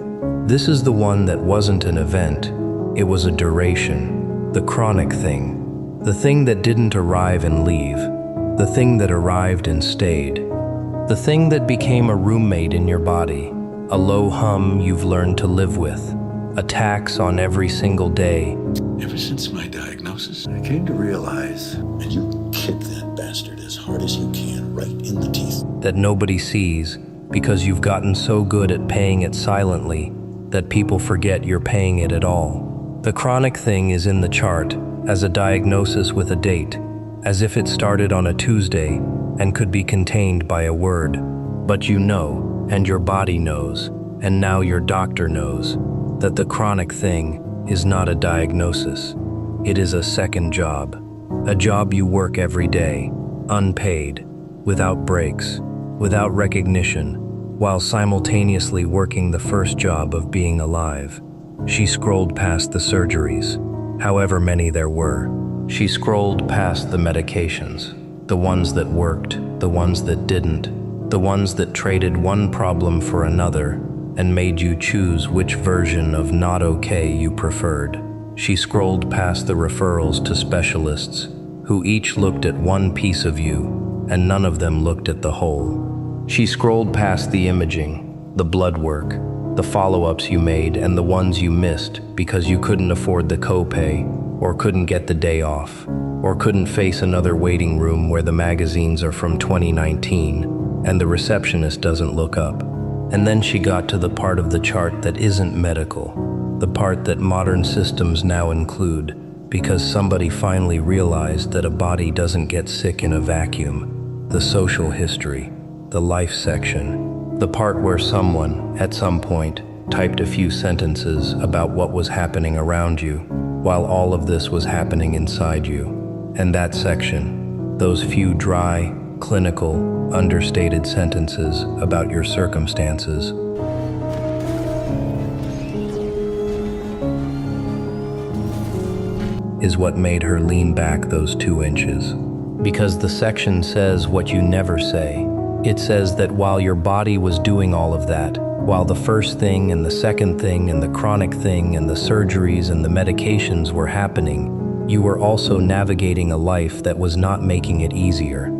This is the one that wasn't an event, it was a duration, the chronic thing, the thing that didn't arrive and leave, the thing that arrived and stayed, the thing that became a roommate in your body, a low hum you've learned to live with, a tax on every single day. Ever since my diagnosis, I came to realize, and you kick that bastard as hard as you can, right in the teeth. That nobody sees, because you've gotten so good at paying it silently that people forget you're paying it at all. The chronic thing is in the chart as a diagnosis with a date, as if it started on a Tuesday and could be contained by a word. But you know, and your body knows, and now your doctor knows, that the chronic thing is not a diagnosis. It is a second job, a job you work every day, unpaid, without breaks, without recognition, while simultaneously working the first job of being alive. She scrolled past the surgeries, however many there were, She scrolled past the medications, the ones that worked, the ones that didn't, the ones that traded one problem for another and made you choose which version of not okay you preferred. She scrolled past the referrals to specialists who each looked at one piece of you and none of them looked at the whole. She scrolled past the imaging, the blood work, the follow-ups you made and the ones you missed because you couldn't afford the copay or couldn't get the day off or couldn't face another waiting room where the magazines are from 2019 and the receptionist doesn't look up. And then she got to the part of the chart that isn't medical, the part that modern systems now include, because somebody finally realized that a body doesn't get sick in a vacuum. The social history, the life section, the part where someone, at some point, typed a few sentences about what was happening around you, while all of this was happening inside you. And that section, those few dry, clinical, understated sentences about your circumstances, is what made her lean back those 2 inches. Because the section says what you never say. It says that while your body was doing all of that, while the first thing and the second thing and the chronic thing and the surgeries and the medications were happening, you were also navigating a life that was not making it easier.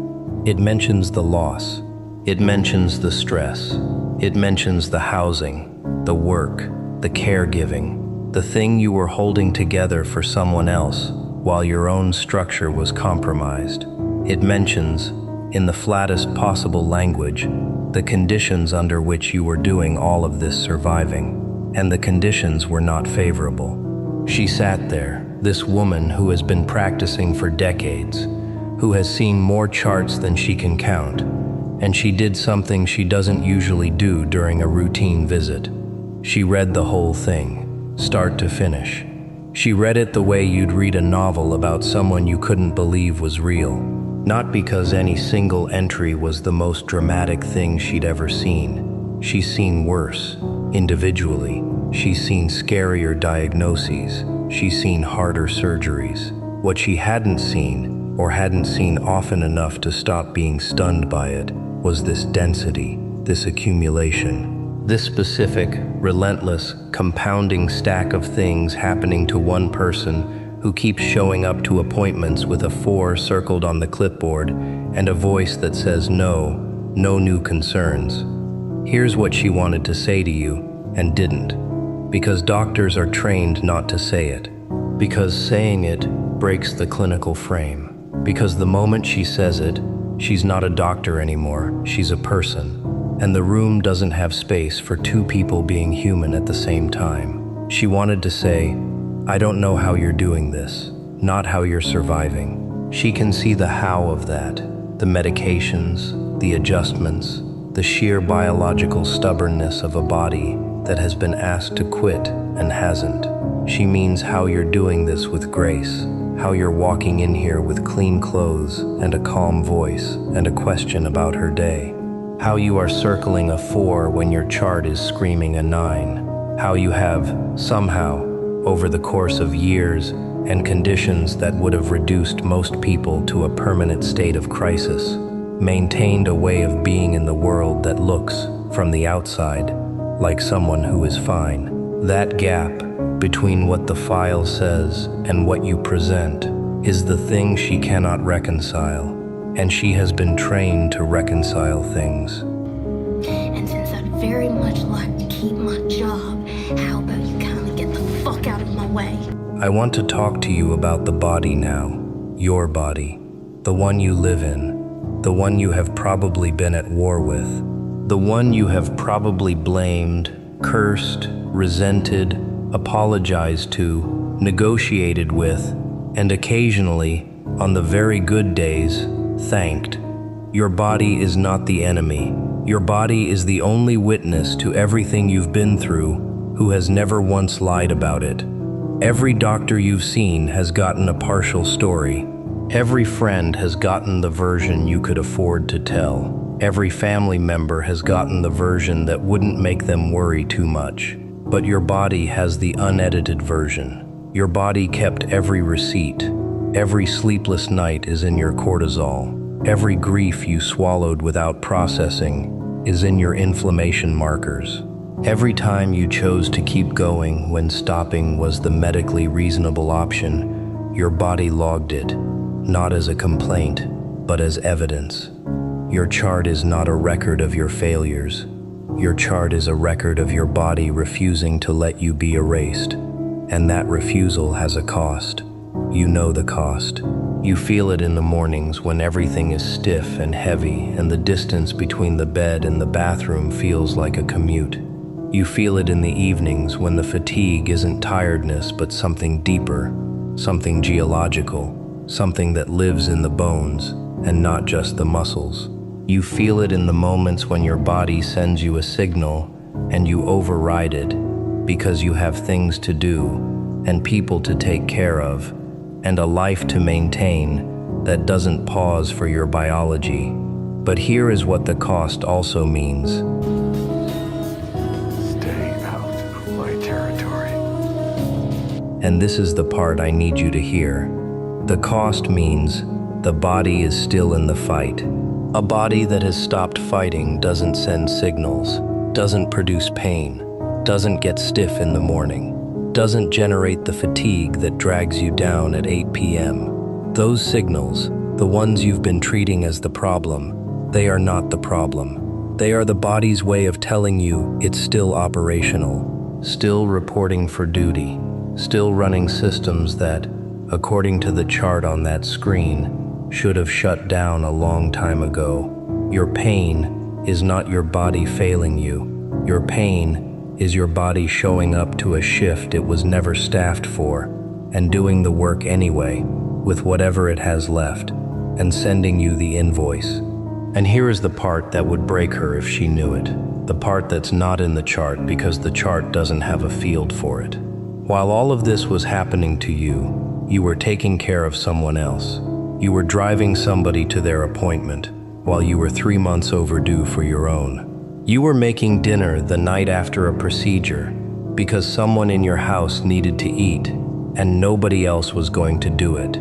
It mentions the loss. It mentions the stress. It mentions the housing, the work, the caregiving, the thing you were holding together for someone else while your own structure was compromised. It mentions, in the flattest possible language, the conditions under which you were doing all of this surviving, and the conditions were not favorable. She sat there, this woman who has been practicing for decades, who has seen more charts than she can count, and she did something she doesn't usually do during a routine visit. She read the whole thing, start to finish. She read it the way you'd read a novel about someone you couldn't believe was real. Not because any single entry was the most dramatic thing she'd ever seen. She's seen worse, individually. She's seen scarier diagnoses. She's seen harder surgeries. What she hadn't seen, or hadn't seen often enough to stop being stunned by it, was this density, this accumulation, this specific, relentless, compounding stack of things happening to one person who keeps showing up to appointments with a 4 circled on the clipboard and a voice that says no new concerns. Here's what she wanted to say to you and didn't, because doctors are trained not to say it, because saying it breaks the clinical frame, because the moment she says it, she's not a doctor anymore, she's a person, and the room doesn't have space for 2 people being human at the same time. She wanted to say, I don't know how you're doing this, not how you're surviving. She can see the how of that, the medications, the adjustments, the sheer biological stubbornness of a body that has been asked to quit and hasn't. She means how you're doing this with grace, how you're walking in here with clean clothes and a calm voice and a question about her day, how you are circling a 4 when your chart is screaming a 9, how you have, somehow, over the course of years and conditions that would have reduced most people to a permanent state of crisis, maintained a way of being in the world that looks, from the outside, like someone who is fine. That gap between what the file says and what you present is the thing she cannot reconcile, and she has been trained to reconcile things. And since I'd very much like to keep my job, how about you kindly get the fuck out of my way? I want to talk to you about the body now, your body, the one you live in, the one you have probably been at war with, the one you have probably blamed, cursed, resented, apologized to, negotiated with, and occasionally, on the very good days, thanked. Your body is not the enemy. Your body is the only witness to everything you've been through who has never once lied about it. Every doctor you've seen has gotten a partial story. Every friend has gotten the version you could afford to tell. Every family member has gotten the version that wouldn't make them worry too much. But your body has the unedited version. Your body kept every receipt. Every sleepless night is in your cortisol. Every grief you swallowed without processing is in your inflammation markers. Every time you chose to keep going when stopping was the medically reasonable option, your body logged it, not as a complaint, but as evidence. Your chart is not a record of your failures. Your chart is a record of your body refusing to let you be erased. And that refusal has a cost. You know the cost. You feel it in the mornings when everything is stiff and heavy and the distance between the bed and the bathroom feels like a commute. You feel it in the evenings when the fatigue isn't tiredness but something deeper, something geological, something that lives in the bones and not just the muscles. You feel it in the moments when your body sends you a signal and you override it because you have things to do and people to take care of and a life to maintain that doesn't pause for your biology. But here is what the cost also means. Stay out of my territory. And this is the part I need you to hear. The cost means the body is still in the fight. A body that has stopped fighting doesn't send signals, doesn't produce pain, doesn't get stiff in the morning, doesn't generate the fatigue that drags you down at 8 p.m. Those signals, the ones you've been treating as the problem, they are not the problem. They are the body's way of telling you it's still operational, still reporting for duty, still running systems that, according to the chart on that screen, should have shut down a long time ago. Your pain is not your body failing you. Your pain is your body showing up to a shift it was never staffed for and doing the work anyway with whatever it has left and sending you the invoice. And here is the part that would break her if she knew it. The part that's not in the chart because the chart doesn't have a field for it. While all of this was happening to you, you were taking care of someone else. You were driving somebody to their appointment while you were 3 months overdue for your own. You were making dinner the night after a procedure because someone in your house needed to eat and nobody else was going to do it.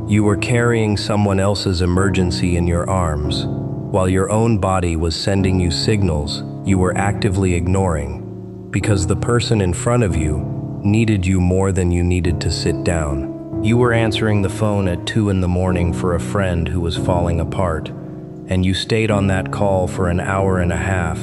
You were carrying someone else's emergency in your arms while your own body was sending you signals you were actively ignoring because the person in front of you needed you more than you needed to sit down. You were answering the phone at 2 in the morning for a friend who was falling apart, and you stayed on that call for an hour and a half,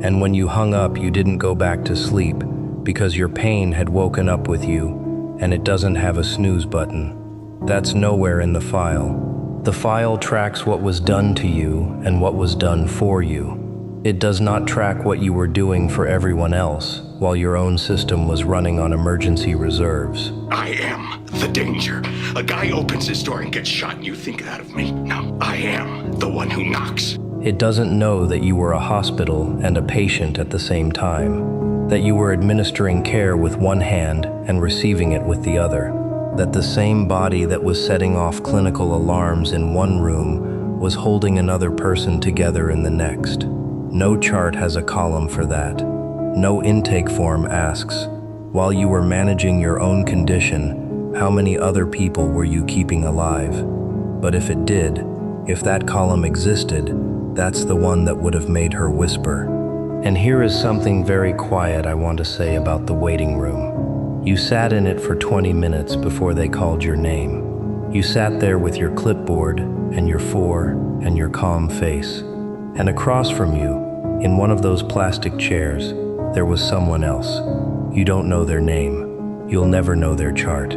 and when you hung up you didn't go back to sleep because your pain had woken up with you, and it doesn't have a snooze button. That's nowhere in the file. The file tracks what was done to you and what was done for you. It does not track what you were doing for everyone else while your own system was running on emergency reserves. I am the danger. A guy opens his door and gets shot and you think that of me. No, I am the one who knocks. It doesn't know that you were a hospital and a patient at the same time, that you were administering care with one hand and receiving it with the other, that the same body that was setting off clinical alarms in one room was holding another person together in the next. No chart has a column for that. No intake form asks, while you were managing your own condition, how many other people were you keeping alive? But if it did, if that column existed, that's the one that would have made her whisper. And here is something very quiet I want to say about the waiting room. You sat in it for 20 minutes before they called your name. You sat there with your clipboard and your four and your calm face. And across from you, in one of those plastic chairs, there was someone else. You don't know their name. You'll never know their chart.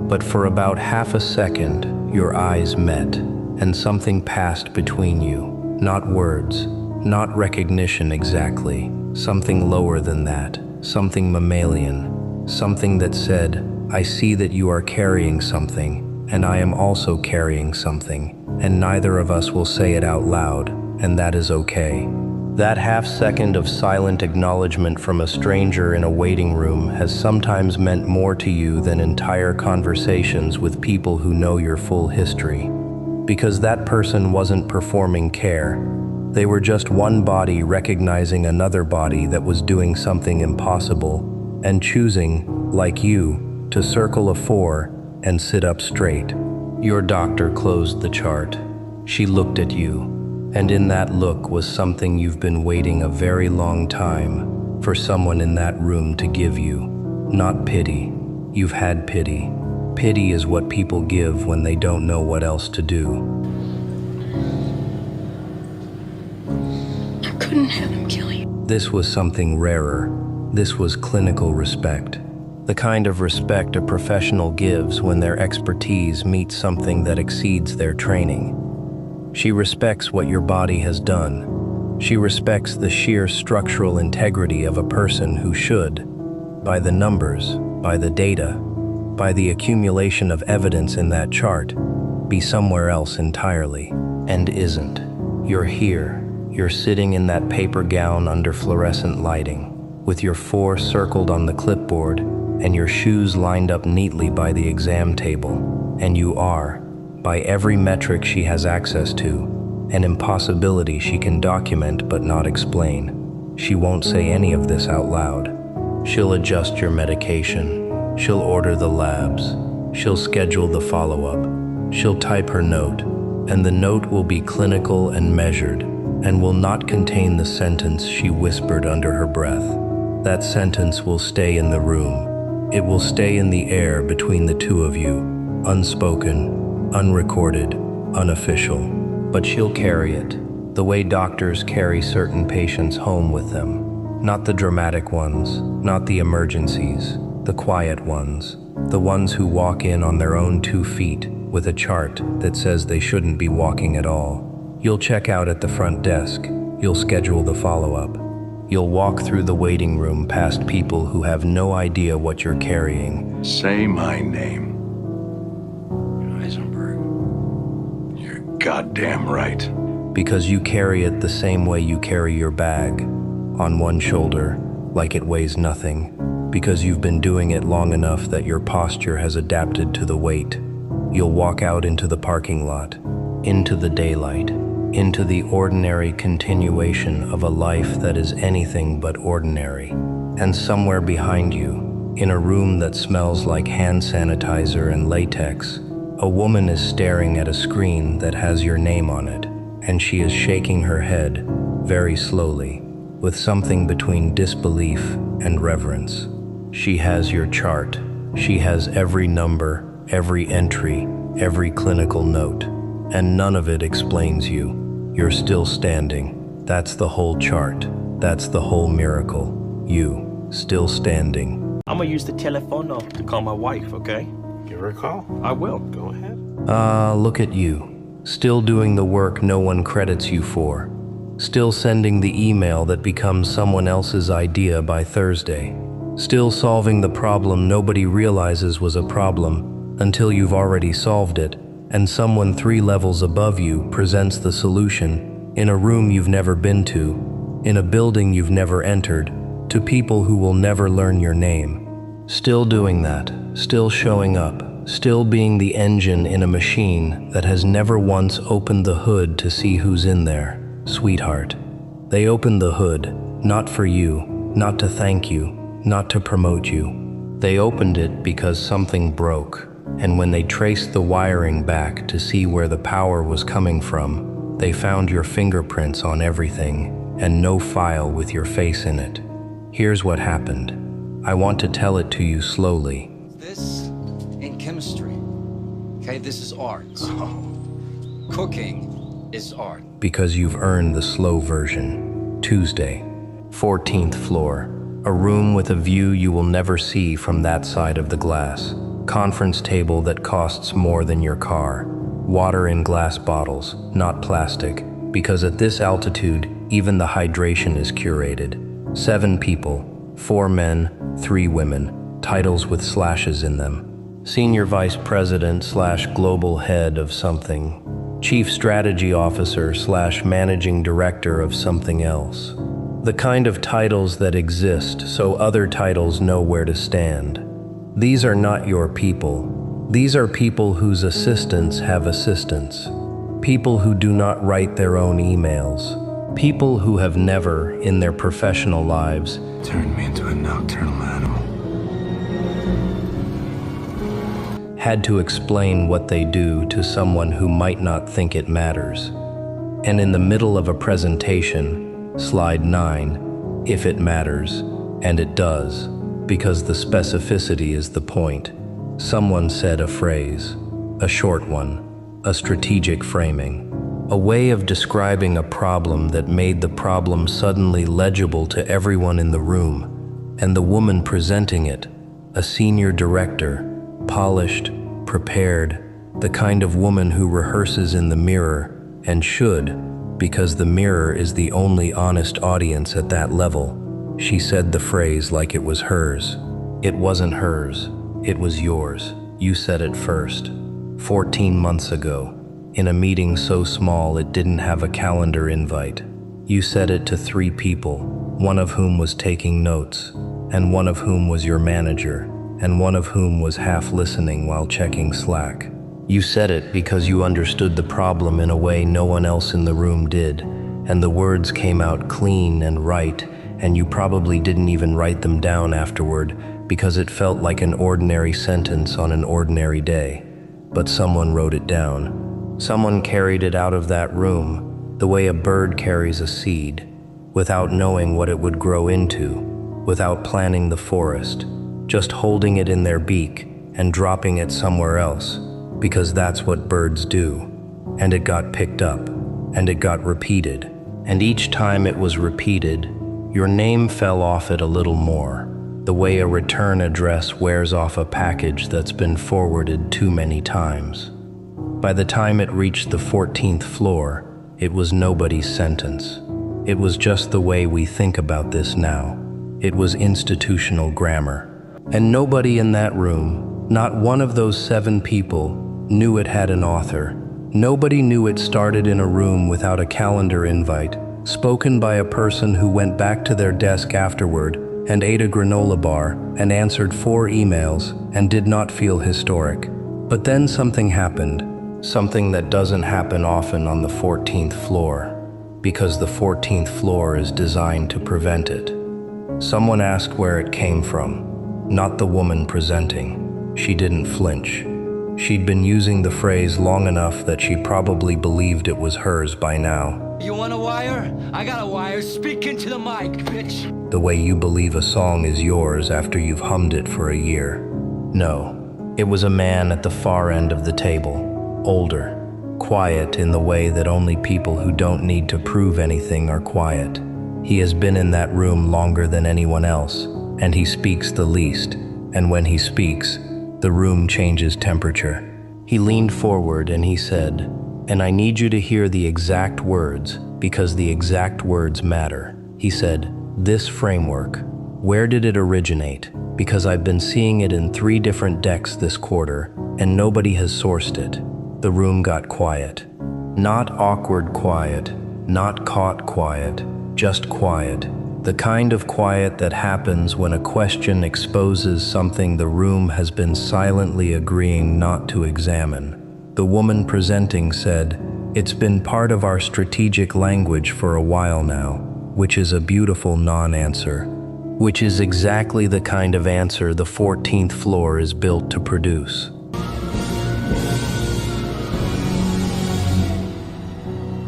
But for about half a second, your eyes met, and something passed between you. Not words, not recognition exactly, something lower than that, something mammalian, something that said, I see that you are carrying something, and I am also carrying something, and neither of us will say it out loud, and that is okay. That half second of silent acknowledgement from a stranger in a waiting room has sometimes meant more to you than entire conversations with people who know your full history. Because that person wasn't performing care. They were just one body recognizing another body that was doing something impossible and choosing, like you, to circle a 4 and sit up straight. Your doctor closed the chart. She looked at you, and in that look was something you've been waiting a very long time for someone in that room to give you. Not pity. You've had pity. Pity is what people give when they don't know what else to do. I couldn't have him kill you. This was something rarer. This was clinical respect. The kind of respect a professional gives when their expertise meets something that exceeds their training. She respects what your body has done. She respects the sheer structural integrity of a person who should, by the numbers, by the data, by the accumulation of evidence in that chart, be somewhere else entirely, and isn't. You're here. You're sitting in that paper gown under fluorescent lighting, with your 4 circled on the clipboard and your shoes lined up neatly by the exam table, and you are, by every metric she has access to, an impossibility she can document but not explain. She won't say any of this out loud. She'll adjust your medication. She'll order the labs. She'll schedule the follow-up. She'll type her note, and the note will be clinical and measured, and will not contain the sentence she whispered under her breath. That sentence will stay in the room. It will stay in the air between the two of you, unspoken, unrecorded, unofficial. But she'll carry it, the way doctors carry certain patients home with them. Not the dramatic ones, not the emergencies, the quiet ones, the ones who walk in on their own 2 feet with a chart that says they shouldn't be walking at all. You'll check out at the front desk. You'll schedule the follow-up. You'll walk through the waiting room past people who have no idea what you're carrying. Say my name. Heisenberg. You're goddamn right. Because you carry it the same way you carry your bag, on one shoulder, like it weighs nothing. Because you've been doing it long enough that your posture has adapted to the weight. You'll walk out into the parking lot, into the daylight, into the ordinary continuation of a life that is anything but ordinary. And somewhere behind you, in a room that smells like hand sanitizer and latex, a woman is staring at a screen that has your name on it, and she is shaking her head, very slowly, with something between disbelief and reverence. She has your chart. She has every number, every entry, every clinical note, and none of it explains you. You're still standing. That's the whole chart. That's the whole miracle. You, still standing. I'm gonna use the telephone to call my wife, okay? Give her a call. I will. Go ahead. Look at you. Still doing the work no one credits you for. Still sending the email that becomes someone else's idea by Thursday. Still solving the problem nobody realizes was a problem until you've already solved it, and someone 3 levels above you presents the solution in a room you've never been to, in a building you've never entered, to people who will never learn your name. Still doing that, still showing up, still being the engine in a machine that has never once opened the hood to see who's in there. Sweetheart, they opened the hood, not for you, not to thank you, not to promote you. They opened it because something broke. And when they traced the wiring back to see where the power was coming from, they found your fingerprints on everything and no file with your face in it. Here's what happened. I want to tell it to you slowly. This ain't chemistry. Okay, this is art. Cooking is art. Because you've earned the slow version. Tuesday, 14th floor. A room with a view you will never see from that side of the glass. Conference table that costs more than your car. Water in glass bottles, not plastic, because at this altitude, even the hydration is curated. 7 people, 4 men, 3 women, titles with slashes in them. Senior Vice President / Global Head of something. Chief Strategy Officer / Managing Director of something else. The kind of titles that exist so other titles know where to stand. These are not your people. These are people whose assistants have assistants. People who do not write their own emails. People who have never, in their professional lives, Turned me into a nocturnal animal. had to explain what they do to someone who might not think it matters. And in the middle of a presentation, slide 9, if it matters, and it does, because the specificity is the point, someone said a phrase, a short one, a strategic framing, a way of describing a problem that made the problem suddenly legible to everyone in the room, and the woman presenting it, a senior director, polished, prepared, the kind of woman who rehearses in the mirror, and should, because the mirror is the only honest audience at that level. She said the phrase like it was hers. It wasn't hers, it was yours. You said it first. 14 months ago, in a meeting so small it didn't have a calendar invite. You said it to 3 people, one of whom was taking notes, and one of whom was your manager, and one of whom was half listening while checking Slack. You said it because you understood the problem in a way no one else in the room did, and the words came out clean and right, and you probably didn't even write them down afterward because it felt like an ordinary sentence on an ordinary day. But someone wrote it down. Someone carried it out of that room, the way a bird carries a seed, without knowing what it would grow into, without planning the forest, just holding it in their beak and dropping it somewhere else, because that's what birds do. And it got picked up, and it got repeated, and each time it was repeated, your name fell off it a little more, the way a return address wears off a package that's been forwarded too many times. By the time it reached the 14th floor, it was nobody's sentence. It was just the way we think about this now. It was institutional grammar. And nobody in that room, not one of those 7 people, knew it had an author. Nobody knew it started in a room without a calendar invite, spoken by a person who went back to their desk afterward and ate a granola bar and answered 4 emails and did not feel historic. But then something happened, something that doesn't happen often on the 14th floor, because the 14th floor is designed to prevent it. Someone asked where it came from, not the woman presenting. She didn't flinch. She'd been using the phrase long enough that she probably believed it was hers by now. You want a wire? I got a wire. Speak into the mic, bitch. The way you believe a song is yours after you've hummed it for a year. No, it was a man at the far end of the table, older, quiet in the way that only people who don't need to prove anything are quiet. He has been in that room longer than anyone else, and he speaks the least, and when he speaks, the room changes temperature. He leaned forward and he said, "And I need you to hear the exact words, because the exact words matter." He said, "This framework, where did it originate? Because I've been seeing it in 3 different decks this quarter, and nobody has sourced it." The room got quiet. Not awkward quiet, not caught quiet, just quiet. The kind of quiet that happens when a question exposes something the room has been silently agreeing not to examine. The woman presenting said, "It's been part of our strategic language for a while now," which is a beautiful non-answer, which is exactly the kind of answer the 14th floor is built to produce.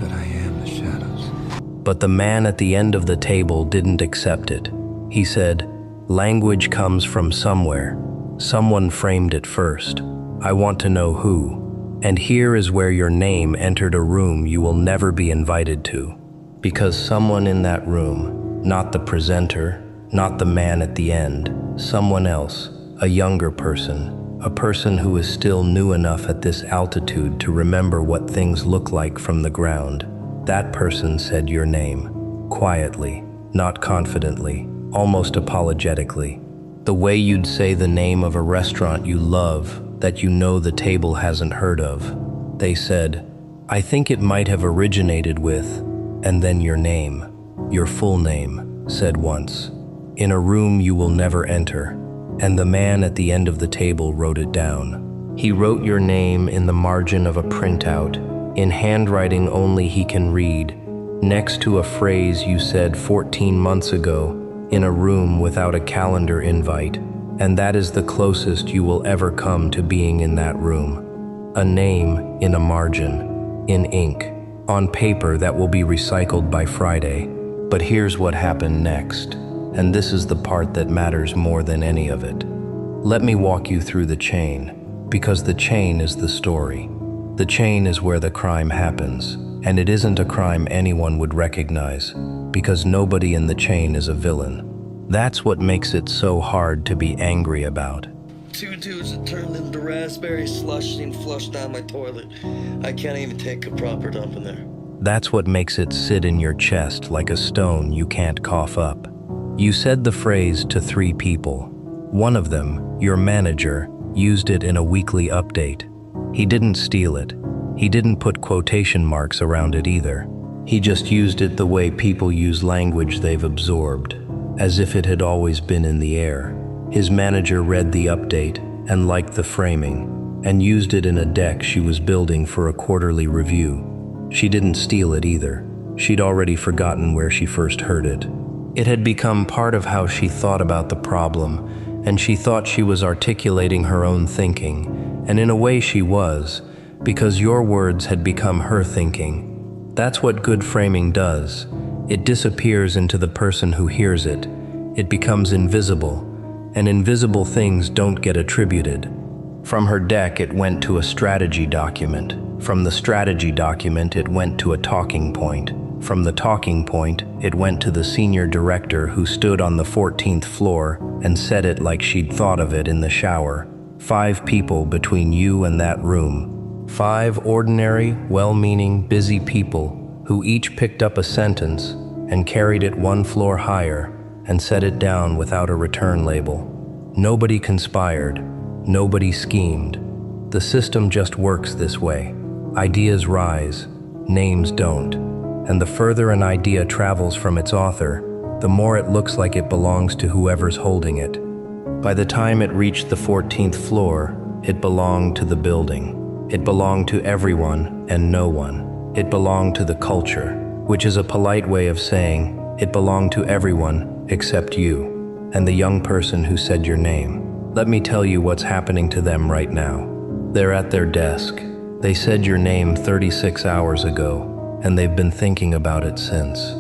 But I am the shadows. But the man at the end of the table didn't accept it. He said, "Language comes from somewhere. Someone framed it first. I want to know who. And here is where your name entered a room you will never be invited to. Because someone in that room, not the presenter, not the man at the end, someone else, a younger person, a person who is still new enough at this altitude to remember what things look like from the ground. That person said your name, quietly, not confidently, almost apologetically. The way you'd say the name of a restaurant you love, that you know the table hasn't heard of. They said, "I think it might have originated with," and then your name, your full name, said once, in a room you will never enter, and the man at the end of the table wrote it down. He wrote your name in the margin of a printout, in handwriting only he can read, next to a phrase you said 14 months ago, in a room without a calendar invite, And that is the closest you will ever come to being in that room. A name in a margin, in ink, on paper that will be recycled by Friday. But here's what happened next, and this is the part that matters more than any of it. Let me walk you through the chain, because the chain is the story. The chain is where the crime happens, and it isn't a crime anyone would recognize, because nobody in the chain is a villain. That's what makes it so hard to be angry about. 2 dudes that turned into raspberry slush and flushed down my toilet. I can't even take a proper dump in there. That's what makes it sit in your chest like a stone you can't cough up. You said the phrase to 3 people. One of them, your manager, used it in a weekly update. He didn't steal it. He didn't put quotation marks around it either. He just used it the way people use language they've absorbed, as if it had always been in the air. His manager read the update and liked the framing, and used it in a deck she was building for a quarterly review. She didn't steal it either. She'd already forgotten where she first heard it. It had become part of how she thought about the problem, and she thought she was articulating her own thinking, and in a way she was, because your words had become her thinking. That's what good framing does. It disappears into the person who hears it. It becomes invisible, and invisible things don't get attributed. From her deck, it went to a strategy document. From the strategy document, it went to a talking point. From the talking point, it went to the senior director who stood on the 14th floor and said it like she'd thought of it in the shower. 5 people between you and that room. 5 ordinary, well-meaning, busy people who each picked up a sentence and carried it 1 floor higher and set it down without a return label. Nobody conspired. Nobody schemed. The system just works this way. Ideas rise, names don't. And the further an idea travels from its author, the more it looks like it belongs to whoever's holding it. By the time it reached the 14th floor, it belonged to the building. It belonged to everyone and no one. It belonged to the culture, which is a polite way of saying it belonged to everyone except you and the young person who said your name. Let me tell you what's happening to them right now. They're at their desk. They said your name 36 hours ago, and they've been thinking about it since.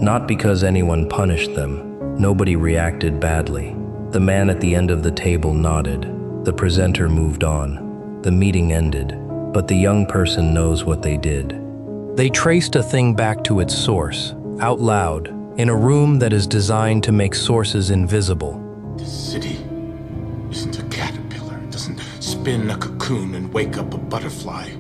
Not because anyone punished them. Nobody reacted badly. The man at the end of the table nodded. The presenter moved on. The meeting ended, but the young person knows what they did. They traced a thing back to its source, out loud, in a room that is designed to make sources invisible. The city isn't a caterpillar. It doesn't spin a cocoon and wake up a butterfly.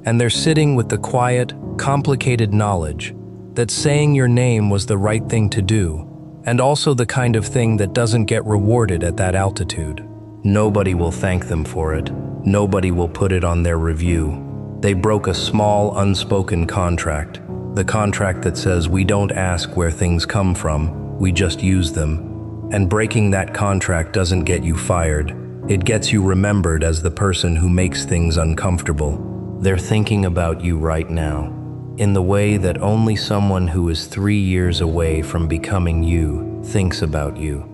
And they're sitting with the quiet, complicated knowledge that saying your name was the right thing to do, and also the kind of thing that doesn't get rewarded at that altitude. Nobody will thank them for it. Nobody will put it on their review. They broke a small, unspoken contract. The contract that says we don't ask where things come from, we just use them. And breaking that contract doesn't get you fired. It gets you remembered as the person who makes things uncomfortable. They're thinking about you right now, in the way that only someone who is 3 years away from becoming you thinks about you.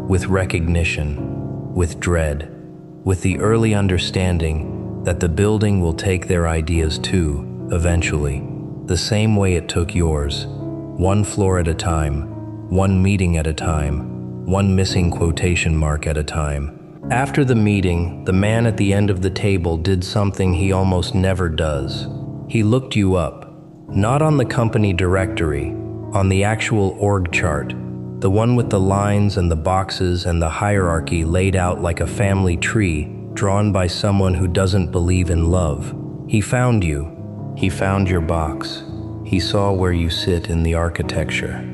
With recognition, with dread, with the early understanding that the building will take their ideas too, eventually, the same way it took yours, 1 floor at a time, 1 meeting at a time, 1 missing quotation mark at a time. After the meeting, the man at the end of the table did something he almost never does. He looked you up, not on the company directory, on the actual org chart, the one with the lines and the boxes and the hierarchy laid out like a family tree drawn by someone who doesn't believe in love. He found you. He found your box. He saw where you sit in the architecture.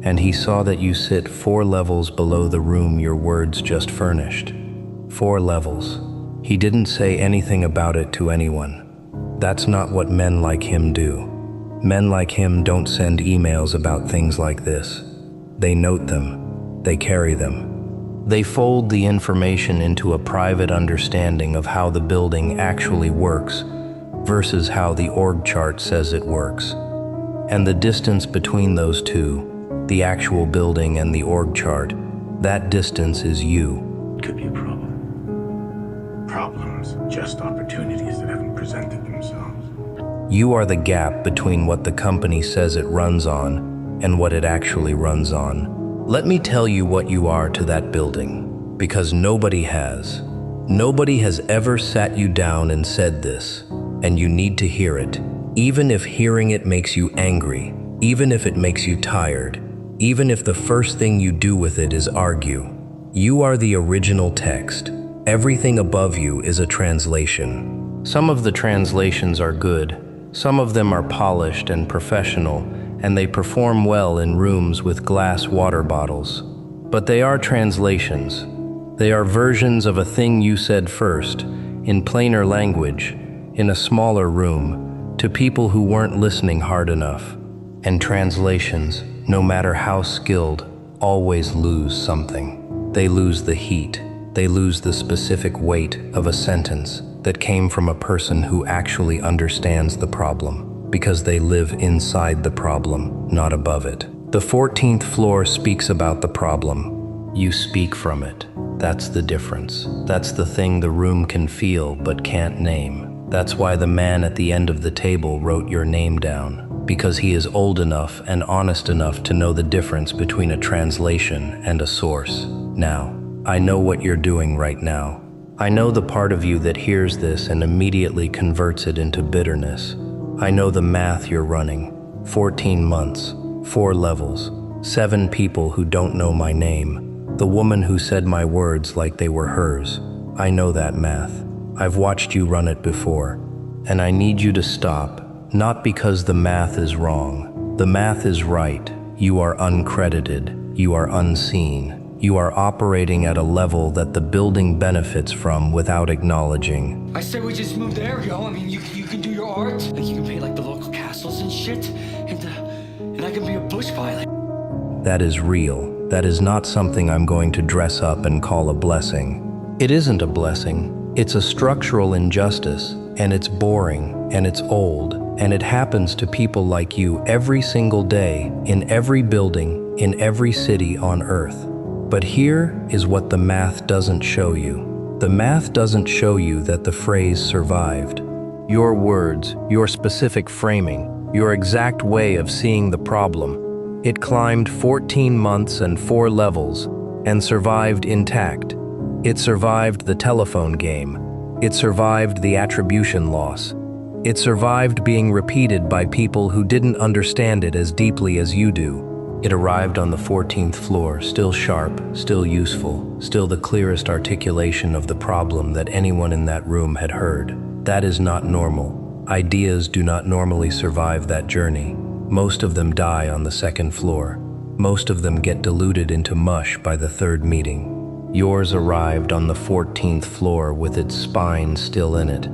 And he saw that you sit 4 levels below the room your words just furnished. 4 levels. He didn't say anything about it to anyone. That's not what men like him do. Men like him don't send emails about things like this. They note them. They carry them. They fold the information into a private understanding of how the building actually works versus how the org chart says it works. And the distance between those two, the actual building and the org chart, that distance is you. could be a problem. Problems, just opportunities that haven't presented themselves. You are the gap between what the company says it runs on and what it actually runs on. Let me tell you what you are to that building, because nobody has. Nobody has ever sat you down and said this, and you need to hear it. Even if hearing it makes you angry, even if it makes you tired, even if the first thing you do with it is argue. You are the original text. Everything above you is a translation. Some of the translations are good. Some of them are polished and professional, and they perform well in rooms with glass water bottles. But they are translations. They are versions of a thing you said first, in plainer language, in a smaller room, to people who weren't listening hard enough. And translations, no matter how skilled, always lose something. They lose the heat. They lose the specific weight of a sentence that came from a person who actually understands the problem, because they live inside the problem, not above it. The 14th floor speaks about the problem. You speak from it. That's the difference. That's the thing the room can feel but can't name. That's why the man at the end of the table wrote your name down, because he is old enough and honest enough to know the difference between a translation and a source. Now, I know what you're doing right now. I know the part of you that hears this and immediately converts it into bitterness. I know the math you're running. 14 months, 4 levels, 7 people who don't know my name, the woman who said my words like they were hers. I know that math. I've watched you run it before, and I need you to stop, not because the math is wrong. The math is right. You are uncredited. You are unseen. You are operating at a level that the building benefits from without acknowledging. I say we just move there, yo. I mean, you can do your art. Like, you can paint like the local castles and shit. And I can be a bush pilot. That is real. That is not something I'm going to dress up and call a blessing. It isn't a blessing. It's a structural injustice, and it's boring, and it's old, and it happens to people like you every single day, in every building, in every city on Earth. But here is what the math doesn't show you. The math doesn't show you that the phrase survived. Your words, your specific framing, your exact way of seeing the problem. It climbed 14 months and 4 levels and survived intact. It survived the telephone game. It survived the attribution loss. It survived being repeated by people who didn't understand it as deeply as you do. It arrived on the 14th floor, still sharp, still useful, still the clearest articulation of the problem that anyone in that room had heard. That is not normal. Ideas do not normally survive that journey. Most of them die on the 2nd floor. Most of them get diluted into mush by the 3rd meeting. Yours arrived on the 14th floor with its spine still in it.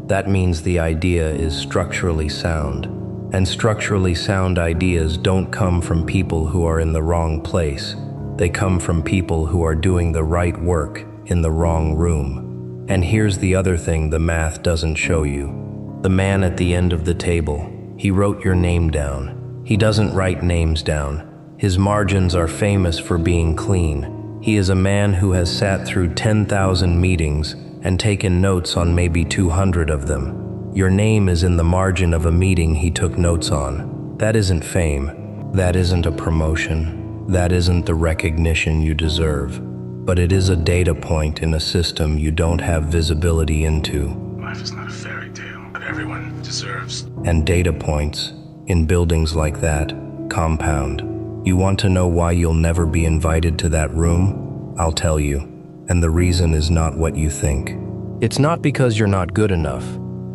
That means the idea is structurally sound. And structurally sound ideas don't come from people who are in the wrong place. They come from people who are doing the right work in the wrong room. And here's the other thing the math doesn't show you. The man at the end of the table, he wrote your name down. He doesn't write names down. His margins are famous for being clean. He is a man who has sat through 10,000 meetings and taken notes on maybe 200 of them. Your name is in the margin of a meeting he took notes on. That isn't fame. That isn't a promotion. That isn't the recognition you deserve. But it is a data point in a system you don't have visibility into. Life is not a fairy tale, but everyone deserves. And data points, in buildings like that, compound. You want to know why you'll never be invited to that room? I'll tell you. And the reason is not what you think. It's not because you're not good enough.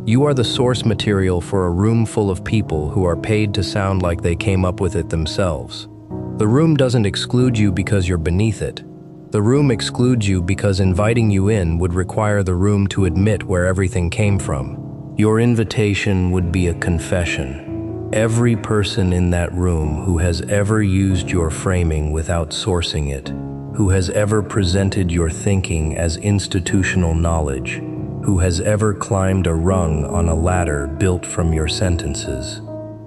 You are the source material for a room full of people who are paid to sound like they came up with it themselves. The room doesn't exclude you because you're beneath it. The room excludes you because inviting you in would require the room to admit where everything came from. Your invitation would be a confession. Every person in that room who has ever used your framing without sourcing it, who has ever presented your thinking as institutional knowledge, who has ever climbed a rung on a ladder built from your sentences.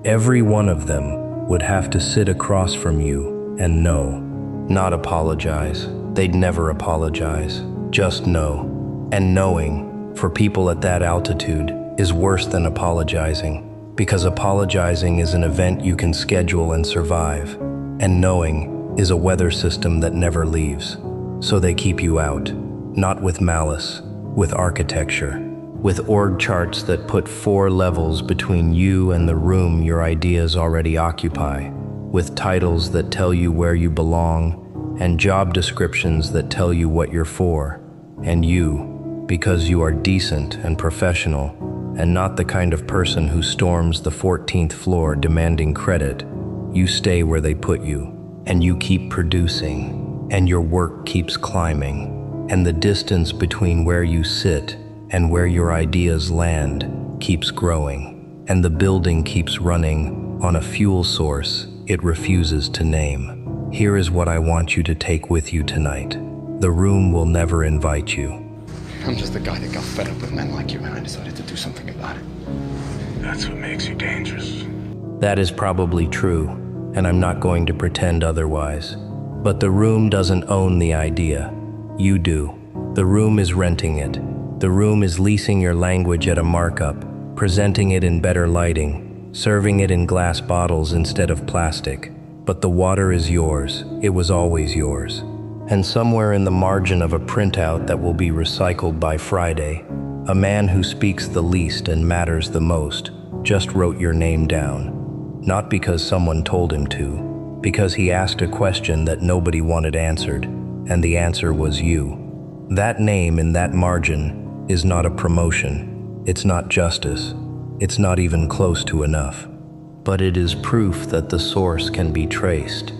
Every one of them would have to sit across from you and know, not apologize. They'd never apologize. Just know. And knowing, for people at that altitude, is worse than apologizing, because apologizing is an event you can schedule and survive, and knowing is a weather system that never leaves. So they keep you out, not with malice, with architecture, with org charts that put 4 levels between you and the room your ideas already occupy, with titles that tell you where you belong, and job descriptions that tell you what you're for. And you, because you are decent and professional, and not the kind of person who storms the 14th floor demanding credit, you stay where they put you, and you keep producing, and your work keeps climbing, and the distance between where you sit and where your ideas land keeps growing, and the building keeps running on a fuel source it refuses to name. Here is what I want you to take with you tonight. The room will never invite you. I'm just a guy that got fed up with men like you, and I decided to do something about it. That's what makes you dangerous. That is probably true, and I'm not going to pretend otherwise. But the room doesn't own the idea. You do. The room is renting it. The room is leasing your language at a markup, presenting it in better lighting, serving it in glass bottles instead of plastic. But the water is yours. It was always yours. And somewhere in the margin of a printout that will be recycled by Friday, a man who speaks the least and matters the most just wrote your name down. Not because someone told him to, because he asked a question that nobody wanted answered, and the answer was you. That name in that margin is not a promotion. It's not justice. It's not even close to enough. But it is proof that the source can be traced,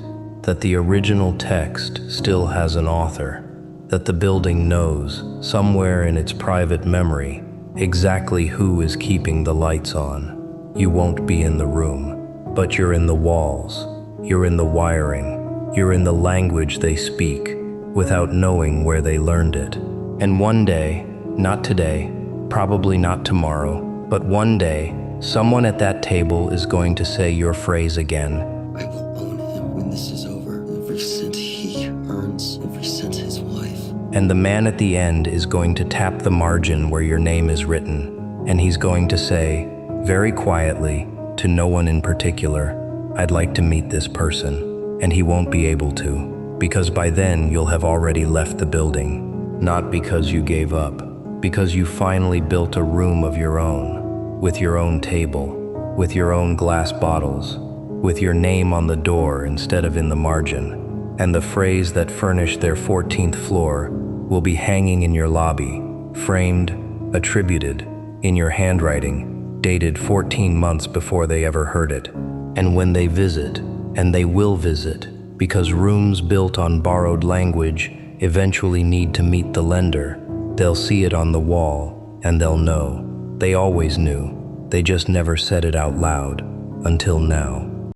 that the original text still has an author, that the building knows, somewhere in its private memory, exactly who is keeping the lights on. You won't be in the room, but you're in the walls, you're in the wiring, you're in the language they speak, without knowing where they learned it. And one day, not today, probably not tomorrow, but one day, someone at that table is going to say your phrase again. I will own him when this is over. Every cent he earns, every cent his wife. And the man at the end is going to tap the margin where your name is written, and he's going to say, very quietly, to no one in particular, I'd like to meet this person. And he won't be able to, because by then you'll have already left the building. Not because you gave up, because you finally built a room of your own, with your own table, with your own glass bottles, with your name on the door instead of in the margin, and the phrase that furnished their 14th floor will be hanging in your lobby, framed, attributed, in your handwriting, dated 14 months before they ever heard it. And when they visit, and they will visit, because rooms built on borrowed language eventually need to meet the lender, they'll see it on the wall, and they'll know. They always knew. They just never said it out loud, until now.